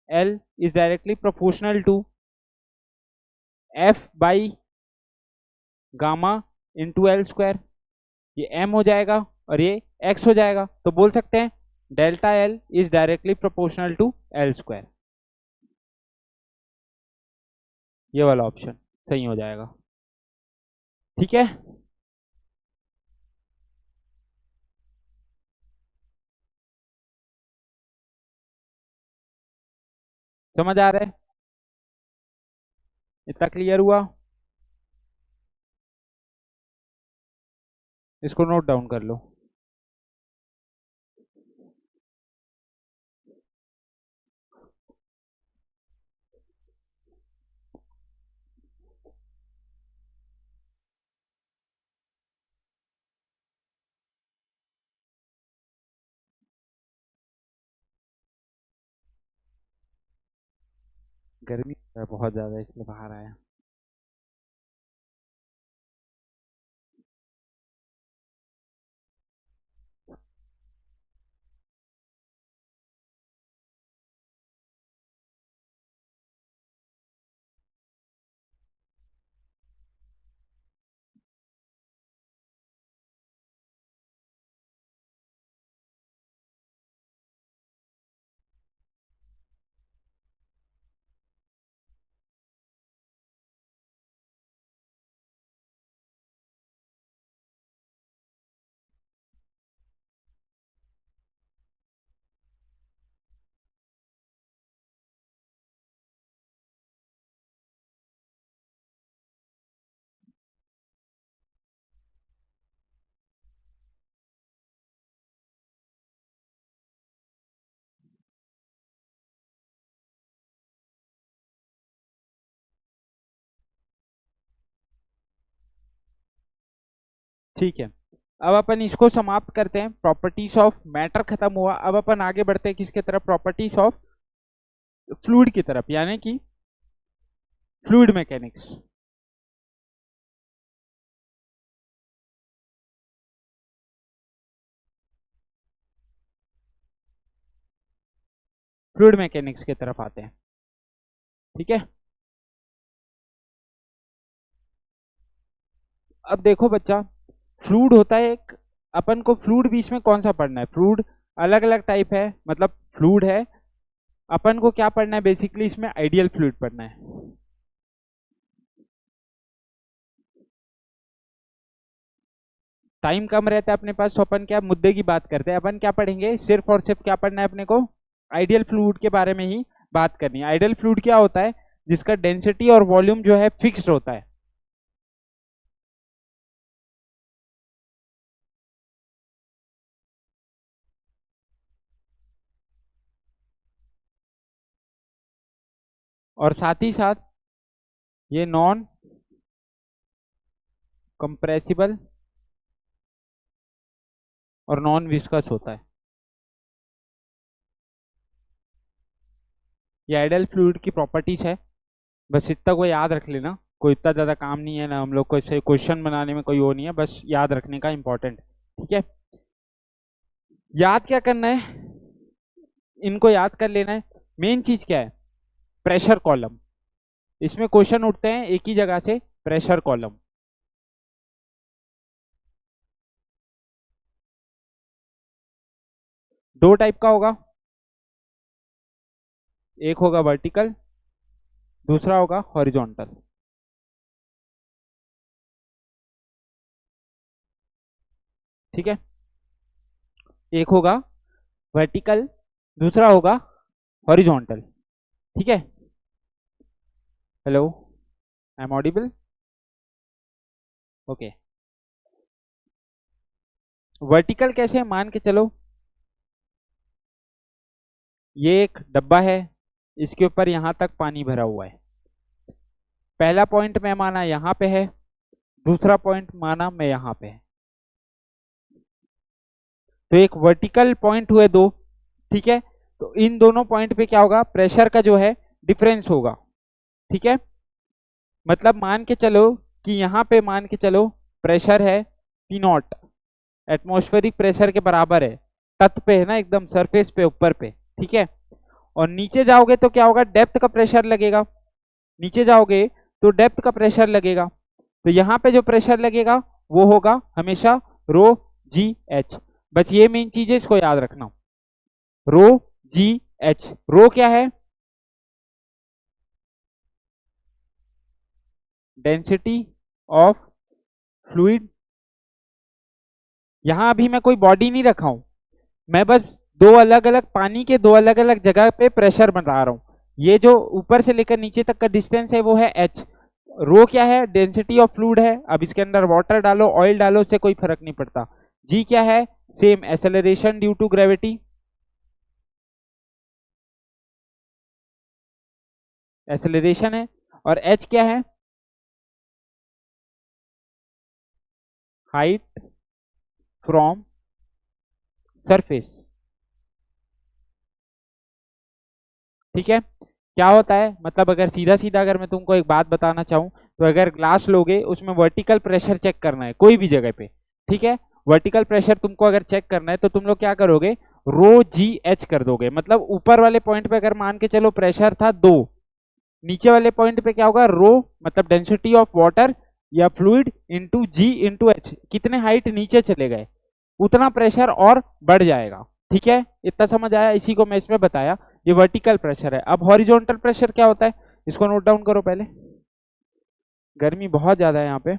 l is directly proportional to f by gamma into L square. ये m हो जाएगा और ये x हो जाएगा, तो बोल सकते हैं delta l is directly proportional to L square. ये वाला ऑप्शन सही हो जाएगा। ठीक है, समझ आ रहा है, इतना क्लियर हुआ। इसको नोट डाउन कर लो। गर्मी है बहुत ज्यादा इसलिए बाहर आया। ठीक है, अब अपन इसको समाप्त करते हैं, प्रॉपर्टीज ऑफ मैटर खत्म हुआ। अब अपन आगे बढ़ते हैं किसके तरफ, प्रॉपर्टीज ऑफ फ्लूइड की तरफ, यानी कि फ्लूइड मैकेनिक्स। फ्लूइड मैकेनिक्स की तरफ आते हैं। ठीक है, अब देखो बच्चा, फ्लूइड होता है एक, अपन को फ्लूइड बीच में कौन सा पढ़ना है, फ्लूइड अलग अलग टाइप है, मतलब फ्लूइड है, अपन को क्या पढ़ना है बेसिकली इसमें, आइडियल फ्लूइड पढ़ना है। टाइम कम रहता है अपने पास, तो अपन क्या मुद्दे की बात करते हैं, अपन क्या पढ़ेंगे, सिर्फ और सिर्फ क्या पढ़ना है अपने को, आइडियल फ्लूइड के बारे में ही बात करनी है। आइडियल फ्लूइड क्या होता है, जिसका डेंसिटी और वॉल्यूम जो है फिक्स्ड होता है। और साथ ही साथ ये नॉन कंप्रेसिबल और नॉन विस्कस होता है। ये आइडियल फ्लूइड की प्रॉपर्टीज है, बस इतना को याद रख लेना, कोई इतना ज़्यादा काम नहीं है ना, हम लोग को इसे क्वेश्चन बनाने में कोई वो नहीं है, बस याद रखने का इम्पोर्टेंट। ठीक है, याद क्या करना है, इनको याद कर लेना है। मेन चीज क्या है, प्रेशर कॉलम। इसमें क्वेश्चन उठते हैं एक ही जगह से, प्रेशर कॉलम। दो टाइप का होगा, एक होगा वर्टिकल, दूसरा होगा हॉरिजॉन्टल। ठीक है, एक होगा वर्टिकल, दूसरा होगा हॉरिजॉन्टल। ठीक है, hello, I am audible? Okay. Vertical कैसे है, मान के चलो ये एक डब्बा है, इसके ऊपर यहां तक पानी भरा हुआ है। पहला पॉइंट मैं माना यहाँ पे है, दूसरा पॉइंट माना मैं यहाँ पे है, तो एक वर्टिकल पॉइंट हुए दो। ठीक है, तो इन दोनों पॉइंट पे क्या होगा, प्रेशर का जो है डिफरेंस होगा। ठीक है, मतलब मान के चलो कि यहाँ पे मान के चलो प्रेशर है पी नॉट, एटमॉस्फेरिक प्रेशर के बराबर है, तट पे है ना, एकदम सरफेस पे, ऊपर पे। ठीक है, और नीचे जाओगे तो क्या होगा, डेप्थ का प्रेशर लगेगा। नीचे जाओगे तो डेप्थ का प्रेशर लगेगा, तो यहाँ पे जो प्रेशर लगेगा वो होगा हमेशा रो जी एच। बस ये मेन चीज है, इसको याद रखना, रो जी एच। रो क्या है, डेंसिटी ऑफ फ्लूइड। यहां अभी मैं कोई बॉडी नहीं रखा हूं, मैं बस दो अलग अलग पानी के दो अलग अलग जगह पे प्रेशर बता रहा हूं। ये जो ऊपर से लेकर नीचे तक का डिस्टेंस है वो है एच। रो क्या है, डेंसिटी ऑफ फ्लूइड है, अब इसके अंदर वाटर डालो ऑयल डालो उससे कोई फर्क नहीं पड़ता। जी क्या है, same, acceleration due to gravity, acceleration है। और एच क्या है, हाइट फ्रॉम सरफेस। ठीक है, क्या होता है, मतलब अगर सीधा सीधा अगर मैं तुमको एक बात बताना चाहूं, तो अगर ग्लास लोगे उसमें वर्टिकल प्रेशर चेक करना है कोई भी जगह पे। ठीक है, वर्टिकल प्रेशर तुमको अगर चेक करना है तो तुम लोग क्या करोगे, रो जी एच कर दोगे। मतलब ऊपर वाले पॉइंट पे अगर मान के चलो प्रेशर था 2, नीचे वाले पॉइंट पे क्या होगा, रो मतलब डेंसिटी ऑफ वाटर या fluid into g into H, कितने हाइट नीचे चले गए उतना प्रेशर और बढ़ जाएगा। ठीक है, इतना समझ आया, इसी को मैं इसमें बताया, ये वर्टिकल प्रेशर है। अब हॉरिजॉन्टल प्रेशर क्या होता है, इसको नोट डाउन करो पहले, गर्मी बहुत ज्यादा है यहाँ पे।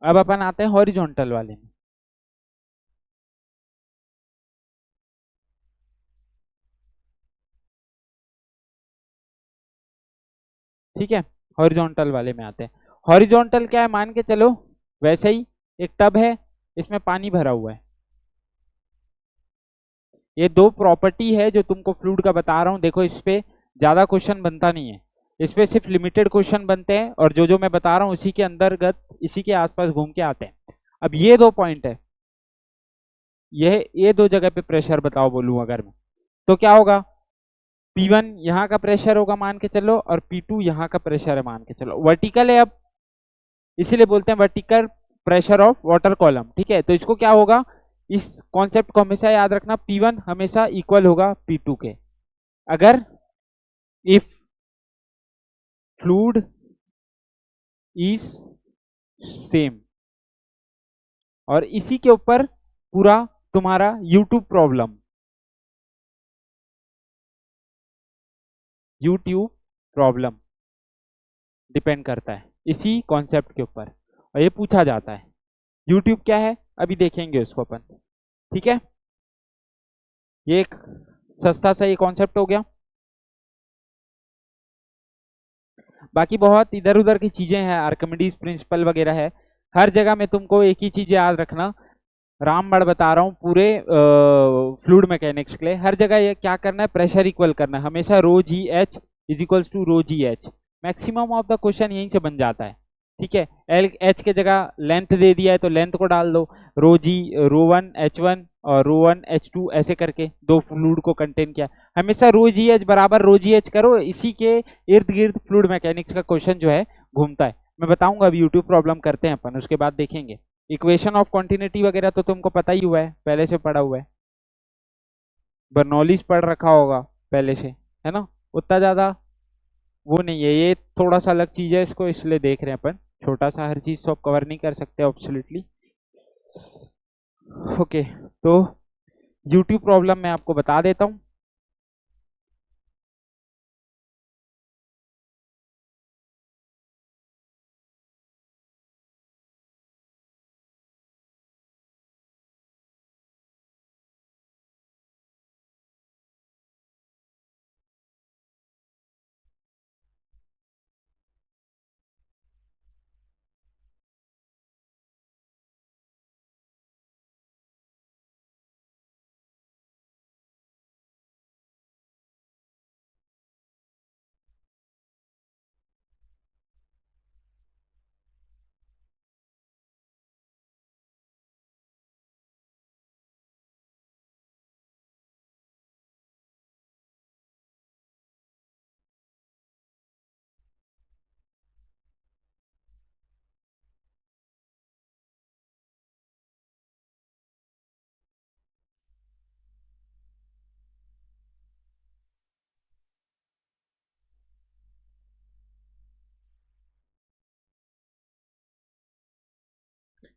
अब अपन आते हैं हॉरिजॉन्टल वाले में। ठीक है, हॉरिजॉन्टल वाले में आते हैं। हॉरिजॉन्टल क्या है, मान के चलो वैसे ही एक टब है, इसमें पानी भरा हुआ है। ये दो प्रॉपर्टी है जो तुमको फ्लूइड का बता रहा हूँ, देखो इस पे ज्यादा क्वेश्चन बनता नहीं है, इस पे सिर्फ लिमिटेड क्वेश्चन बनते हैं, और जो जो मैं बता रहा हूँ इसी के अंतर्गत इसी के आसपास घूम के आते हैं। अब ये दो पॉइंट है, ये दो जगह पे प्रेशर बताओ बोलूं अगर मैं, तो क्या होगा, P1 यहाँ का प्रेशर होगा मान के चलो, और P2 यहाँ का प्रेशर है मान के चलो, वर्टिकल है। अब इसीलिए बोलते हैं vertical pressure of water column. ठीक है, तो इसको क्या होगा, इस कॉन्सेप्ट को हमेशा याद रखना, P1 हमेशा इक्वल होगा P2 के, अगर इफ फ्लूइड इज सेम। और इसी के ऊपर पूरा तुम्हारा YouTube problem, YouTube problem depend करता है इसी कॉन्सेप्ट के ऊपर, और ये पूछा जाता है। यूट्यूब क्या है अभी देखेंगे उसको अपन। ठीक है, ये एक सस्ता सा ये कॉन्सेप्ट हो गया। बाकी बहुत इधर उधर की चीजें हैं, आर्किमिडीज प्रिंसिपल वगैरह है, हर जगह में तुमको एक ही चीज याद रखना, रामबाण बता रहा हूँ पूरे फ्लूइड मैकेनिक्स के लिए। हर जगह ये क्या करना है, प्रेशर इक्वल करना है हमेशा। Rho ji H is equals to rho ji H. Maximum of the question यहीं से बन जाता है। ठीक है, एल एच के जगह लेंथ दे दिया है तो लेंथ को डाल दो, रो जी रो वन एच वन और रो वन एच टू ऐसे करके दो फ्लूइड को कंटेन किया। हमेशा रो जी एच बराबर रो जी एच करो, इसी के इर्द गिर्द फ्लूइड मैकेनिक्स का क्वेश्चन जो है घूमता है। मैं बताऊंगा, अभी यूट्यूब प्रॉब्लम करते हैं अपन, उसके बाद देखेंगे। इक्वेशन ऑफ कॉन्टिन्यूटी वगैरह तो तुमको पता ही हुआ है, पहले से पढ़ा हुआ है। बर्नौलीज पढ़ रखा होगा पहले से, है ना। उतना ज्यादा वो नहीं है, ये थोड़ा सा अलग चीज है, इसको इसलिए देख रहे हैं अपन। छोटा सा, हर चीज तो आप कवर नहीं कर सकते ऑब्सोल्युटली। ओके, तो यूट्यूब प्रॉब्लम मैं आपको बता देता हूँ।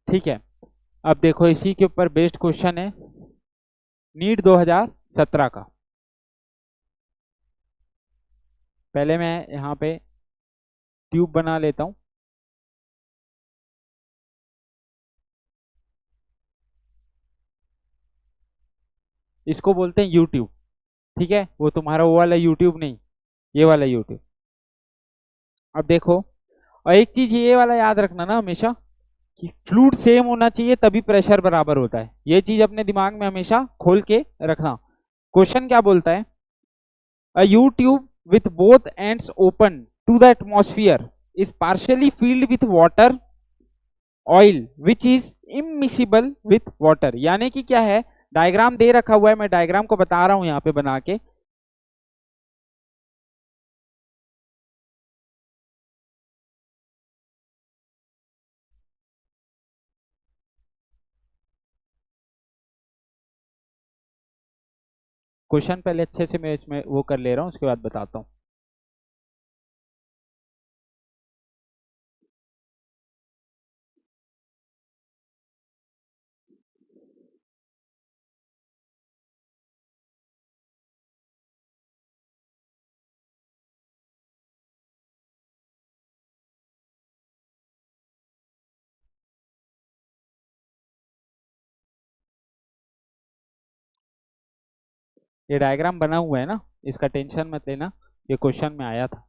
ठीक है, अब देखो इसी के ऊपर बेस्ड क्वेश्चन है, नीट 2017 का। पहले मैं यहाँ पे ट्यूब बना लेता हूँ। इसको बोलते हैं यूट्यूब। ठीक है, वो तुम्हारा वो वाला यूट्यूब नहीं, ये वाला यूट्यूब। अब देखो, और एक चीज ये वाला याद रखना ना हमेशा, कि फ्लूइड सेम होना चाहिए तभी प्रेशर बराबर होता है। ये चीज अपने दिमाग में हमेशा खोल के रखना। क्वेश्चन क्या बोलता है, अ U tube with both ends open to the atmosphere is partially filled with water oil which is immiscible with water। यानी कि क्या है, डायग्राम दे रखा हुआ है, मैं डायग्राम को बता रहा हूं यहाँ पे बना के। क्वेश्चन पहले अच्छे से मैं इसमें वो कर ले रहा हूँ, उसके बाद बताता हूँ। ये डायग्राम बना हुआ है ना, इसका टेंशन मत लेना, ये क्वेश्चन में आया था।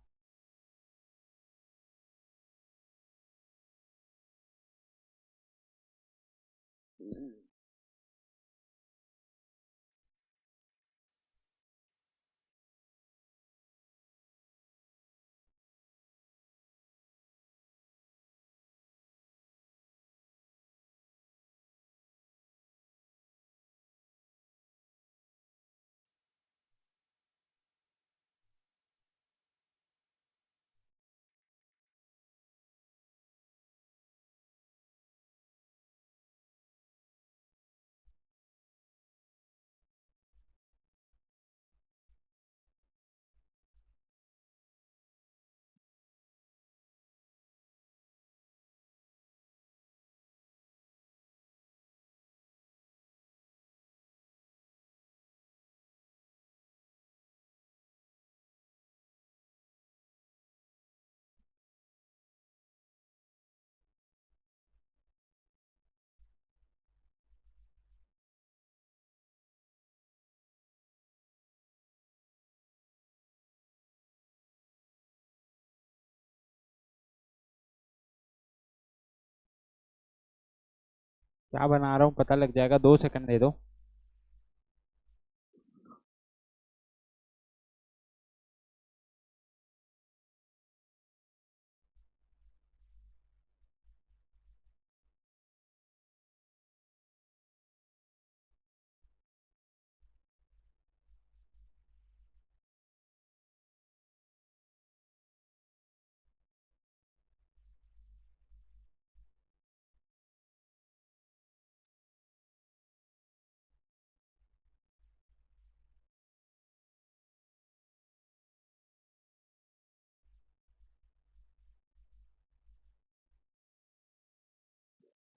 क्या बना रहा हूँ पता लग जाएगा, 2 सेकंड दे दो।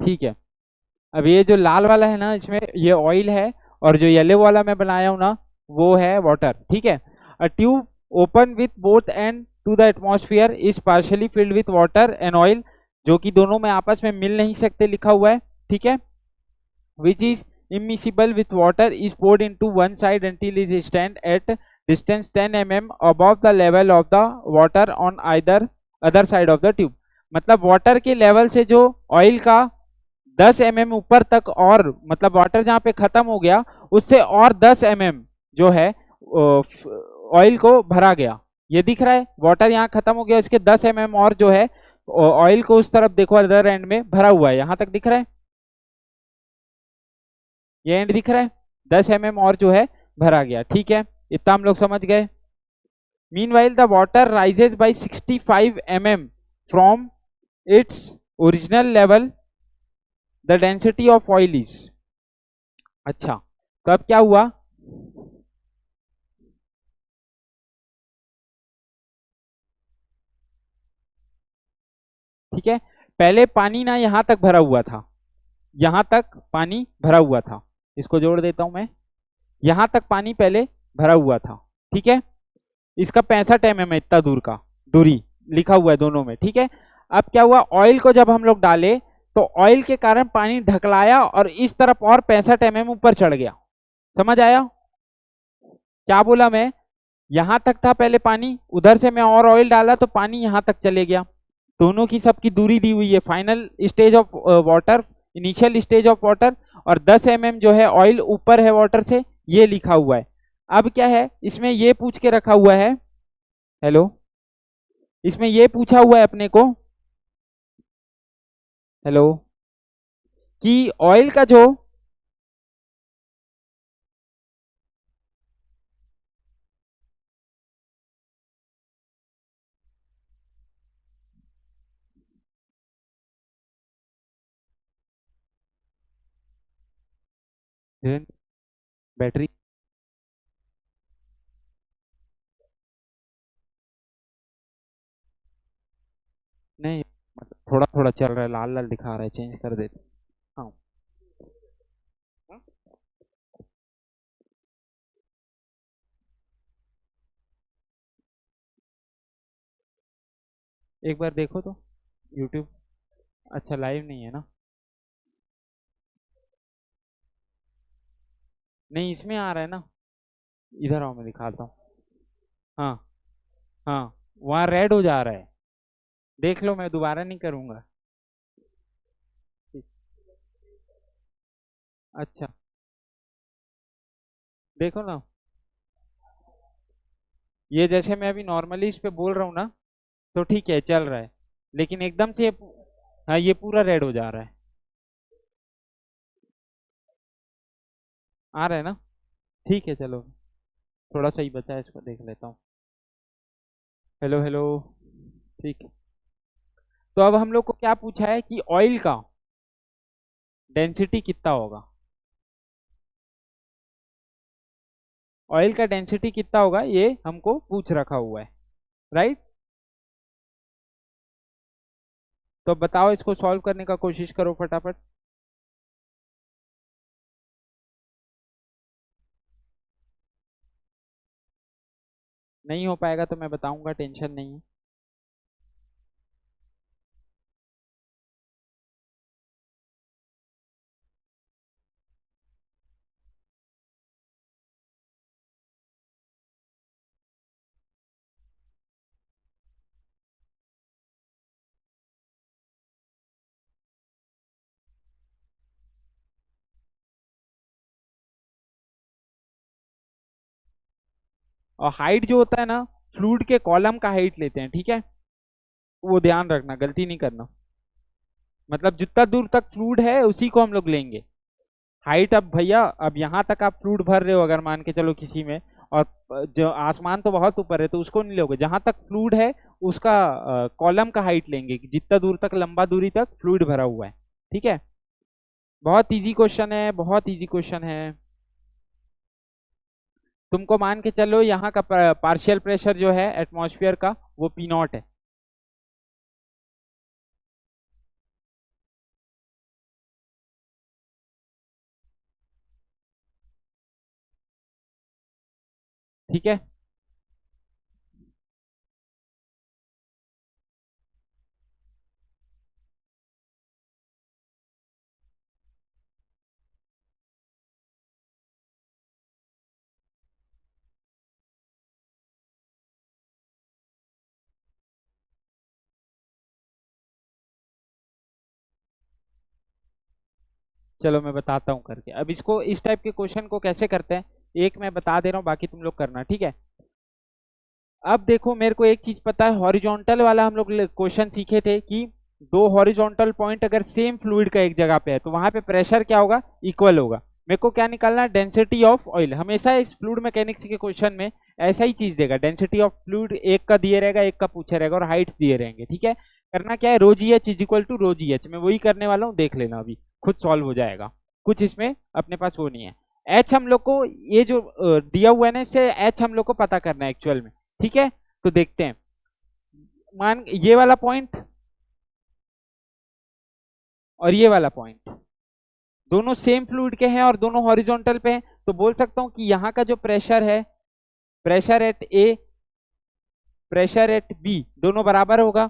ठीक है, अब ये जो लाल वाला है ना, इसमें ये ऑयल है, और जो येलो वाला मैं बनाया हूँ ना, वो है वाटर। ठीक है, a tube open with both end to the atmosphere is partially filled with water and oil, जो कि दोनों में आपस में मिल नहीं सकते लिखा हुआ है। ठीक है, which is immiscible with water is poured into one side until it is stand at distance 10 above the level of the water on either other side of the tube। मतलब वाटर के लेवल से जो ऑयल का 10 ऊपर तक, और मतलब वाटर जहां पे खत्म हो गया उससे और 10 जो है ऑयल को भरा गया। ये दिख रहा है, वाटर यहाँ खत्म हो गया, इसके 10 और जो है ऑयल को उस तरफ देखो अदर एंड में भरा हुआ है, यहाँ तक दिख रहा है, ये एंड दिख रहा है, 10 और जो है भरा गया। ठीक है, इतना हम लोग समझ गए। Meanwhile the water rises by 65 from its original level, the density of oil is. अच्छा, तो अब क्या हुआ, ठीक है, पहले पानी ना यहाँ तक भरा हुआ था, यहाँ तक पानी भरा हुआ था, इसको जोड़ देता हूं मैं, यहाँ तक पानी पहले भरा हुआ था। ठीक है, इसका 65 है इतना दूर का दूरी लिखा हुआ है दोनों में। ठीक है, अब क्या हुआ, ऑयल को जब हम लोग डाले तो ऑयल के कारण पानी ढकलाया और इस तरफ और 65 ऊपर चढ़ गया। समझ आया क्या बोला मैं, यहां तक था पहले पानी, उधर से मैं और ऑयल डाला तो पानी यहां तक चले गया, दोनों की सबकी दूरी दी हुई है, final stage of water, initial stage of water, और 10 जो है ऑयल ऊपर है वाटर से, ये लिखा हुआ है। अब क्या है, इसमें ये पूछ के रखा हुआ है, हेलो, इसमें ये पूछा हुआ है अपने को, हेलो, कि ऑयल का जो, बैटरी, नहीं मतलब थोड़ा थोड़ा चल रहा है, लाल लाल दिखा रहा है, चेंज कर देते। हाँ, एक बार देखो तो यूट्यूब, अच्छा लाइव नहीं है ना, नहीं इसमें आ रहा है ना, इधर आओ मैं दिखाता हूँ। हाँ, हाँ, वहाँ रेड हो जा रहा है, देख लो, मैं दोबारा नहीं करूँगा। अच्छा, देखो ना, ये जैसे मैं अभी नॉर्मली इस पे बोल रहा हूँ ना, तो ठीक है चल रहा है, लेकिन एकदम से हाँ ये पूरा रेड हो जा रहा है, आ रहा है ना, ठीक है चलो, थोड़ा सा ही बचा है, इसको देख लेता हूँ। हेलो हेलो, ठीक है, तो अब हम लोग को क्या पूछा है कि ऑयल का डेंसिटी कितना होगा, ऑयल का डेंसिटी कितना होगा ये हमको पूछ रखा हुआ है, राइट। तो बताओ, इसको सॉल्व करने का कोशिश करो फटाफट। नहीं हो पाएगा तो मैं बताऊंगा, टेंशन नहीं है। और हाइट जो होता है ना, फ्लूइड के कॉलम का हाइट लेते हैं, ठीक है, वो ध्यान रखना, गलती नहीं करना। मतलब जितना दूर तक फ्लूइड है उसी को हम लोग लेंगे। हाइट अब भैया, अब यहाँ तक आप फ्लूइड भर रहे हो अगर मान के चलो किसी में, और जो आसमान तो बहुत ऊपर है तो उसको नहीं लोगे, जहां तक फ्लूइड है उसका कॉलम का हाइट लेंगे, कि जितना दूर तक, लंबा दूरी तक फ्लूइड भरा हुआ है, ठीक है। बहुत इजी क्वेश्चन है, बहुत इजी क्वेश्चन है। तुमको मान के चलो यहाँ का पार्शियल प्रेशर जो है एटमॉस्फेयर का वो पी नॉट है, ठीक है। चलो मैं बताता हूँ करके। अब इसको, इस टाइप के क्वेश्चन को कैसे करते हैं, एक मैं बता दे रहा हूँ, बाकी तुम लोग करना, ठीक है। अब देखो मेरे को एक चीज पता है, हॉरिजॉन्टल वाला हम लोग क्वेश्चन सीखे थे कि दो हॉरिजॉन्टल पॉइंट अगर सेम फ्लूइड का एक जगह पे है तो वहां पे प्रेशर क्या होगा, इक्वल होगा। मेरे को क्या निकालना है, डेंसिटी ऑफ ऑयल। हमेशा इस फ्लूइड मैकेनिक्स के क्वेश्चन में ऐसा ही चीज देगा, डेंसिटी ऑफ फ्लूइड एक का दिए रहेगा, एक का पूछा रहेगा, और हाइट्स दिए रहेंगे, ठीक है। करना क्या है, rho ji H is equal to rho ji H, मैं वही करने वाला हूँ, देख लेना, अभी खुद सॉल्व हो जाएगा, कुछ इसमें अपने पास वो नहीं है। एच हम लोग को, ये जो दिया हुआ है ना, इससे एच हम लोग को पता करना है एक्चुअल में, ठीक है। तो देखते हैं, मान ये वाला पॉइंट और ये वाला पॉइंट दोनों सेम फ्लूइड के हैं और दोनों हॉरिजॉन्टल पे हैं, तो बोल सकता हूं कि यहाँ का जो प्रेशर है, pressure at A, pressure at B, दोनों बराबर होगा,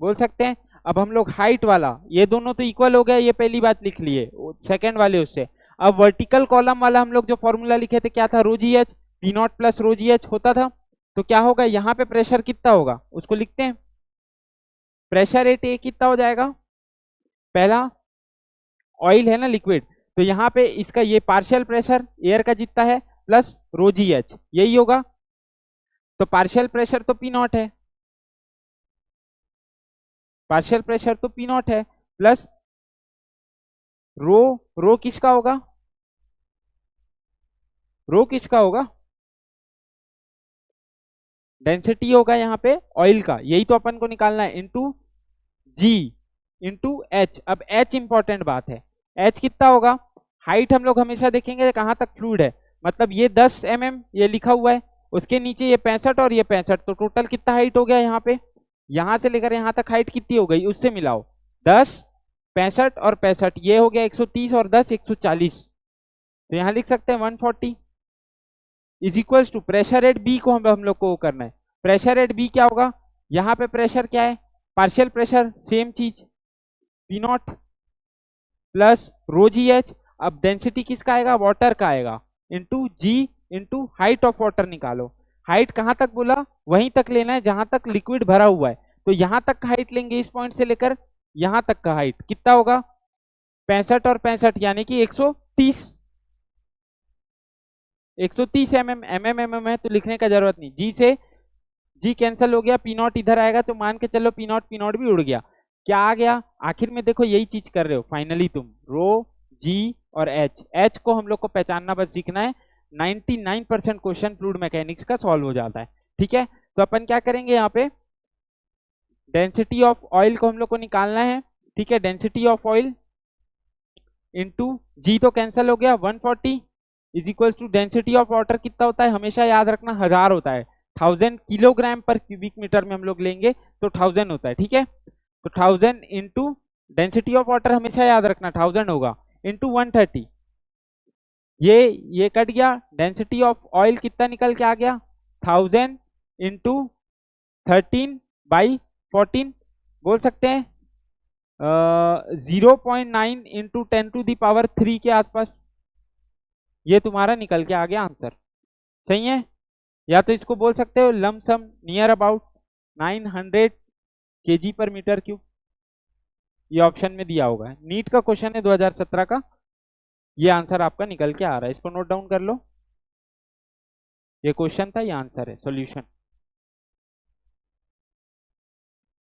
बोल सकते हैं। अब हम लोग हाइट वाला, ये दोनों तो इक्वल हो गया, ये पहली बात लिख लिए, सेकंड वाले उससे। अब वर्टिकल कॉलम वाला हम लोग जो फॉर्मूला लिखे थे क्या था, रो जी H, P naught plus rho जी एच होता था। तो क्या होगा, यहाँ पे प्रेशर कितना होगा उसको लिखते हैं, प्रेशर एट ए कितना हो जाएगा, पहला ऑयल है ना, लिक्विड, तो यहाँ पे इसका ये पार्शियल प्रेशर एयर का जितना है प्लस रो जी एच, यही होगा। तो पार्शियल प्रेशर तो पी नॉट है, पार्शियल प्रेशर तो पी नॉट है, प्लस रो, रो किसका होगा, रो किसका होगा, डेंसिटी होगा यहाँ पे ऑयल का, यही तो अपन को निकालना है, इनटू जी इंटू एच। अब एच इंपॉर्टेंट बात है, एच कितना होगा, हाइट हम लोग हमेशा देखेंगे कहाँ तक फ्लूइड है, मतलब ये 10 mm ये लिखा हुआ है, उसके नीचे ये 65 और ये 65, तो टोटल कितना हाइट हो गया यहाँ पे, यहाँ से लेकर यहाँ तक हाइट कितनी हो गई, उससे मिलाओ, 10, 65 और 65, ये हो गया 130 और 10 140, तो यहाँ लिख सकते हैं 140 is equals to pressure at B को हम लोग को करना है। प्रेशर एट बी क्या होगा, यहाँ पे प्रेशर क्या है, पार्शियल प्रेशर, सेम चीज, पी नॉट प्लस रो जी एच। अब डेंसिटी किसका आएगा, वाटर का आएगा, into g into height of water निकालो। हाइट कहाँ तक बोला, वहीं तक लेना है जहां तक लिक्विड भरा हुआ है, तो यहां तक का हाइट लेंगे, इस पॉइंट से लेकर यहां तक का हाइट कितना होगा, 65 और 65 यानी कि 130, 130 mm है, तो लिखने का जरूरत नहीं, जी से जी कैंसिल हो गया, पी नॉट इधर आएगा, तो मान के चलो पी नॉट भी उड़ गया, क्या आ गया आखिर में, देखो यही चीज कर रहे हो फाइनली तुम, रो जी और एच, एच को हम लोग को पहचानना बस सीखना है, 99% क्वेश्चन फ्लूइड मैकेनिक्स का सॉल्व हो जाता है, ठीक है। तो अपन क्या करेंगे, यहाँ पे डेंसिटी ऑफ ऑयल को हम लोग को निकालना है, ठीक है, density of oil into g तो कैंसिल हो गया, 140 is equal to density of water कितना होता है, हमेशा याद रखना 1000 होता है, 1000 किलोग्राम पर क्यूबिक मीटर में हम लोग लेंगे तो 1000 होता है, ठीक है। तो 1000 इंटू डेंसिटी ऑफ वाटर हमेशा याद रखना 1000 होगा, इंटू 130, ये कट गया, डेंसिटी ऑफ ऑयल कितना निकल के आ गया, 1000 इंटू 13/14, बोल सकते हैं 0.9 इंटू 10⁻³ के आसपास, ये तुम्हारा निकल के आ गया आंसर, सही है। या तो इसको बोल सकते हो लमसम नियर अबाउट 900 kg पर मीटर क्यूब, ये ऑप्शन में दिया होगा, नीट का क्वेश्चन है 2017 का, ये आंसर आपका निकल के आ रहा है, इसको नोट डाउन कर लो। ये क्वेश्चन था, ये आंसर है, सॉल्यूशन।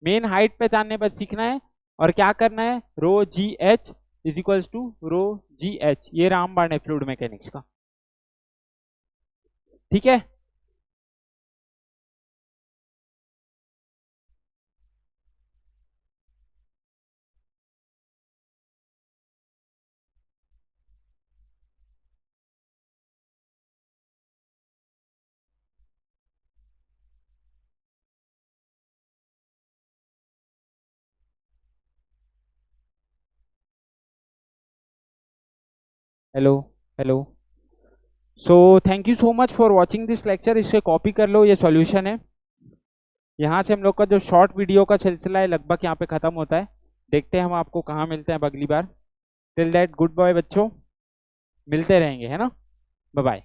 मेन हाइट पहचानने पर सीखना है और क्या करना है, rho ji H is equals to rho ji H, ये रामबाण है फ्लूइड मैकेनिक्स का। ठीक है, hello hello. So thank you so much for watching this lecture, इसे कॉपी कर लो, ये सॉल्यूशन है। यहाँ से हम लोग का जो शॉर्ट वीडियो का सिलसिला है लगभग यहाँ पे खत्म होता है। देखते हैं हम आपको कहाँ मिलते हैं अब अगली बार। टिल दैट गुड बाय बच्चों, मिलते रहेंगे है ना, बाय बाय।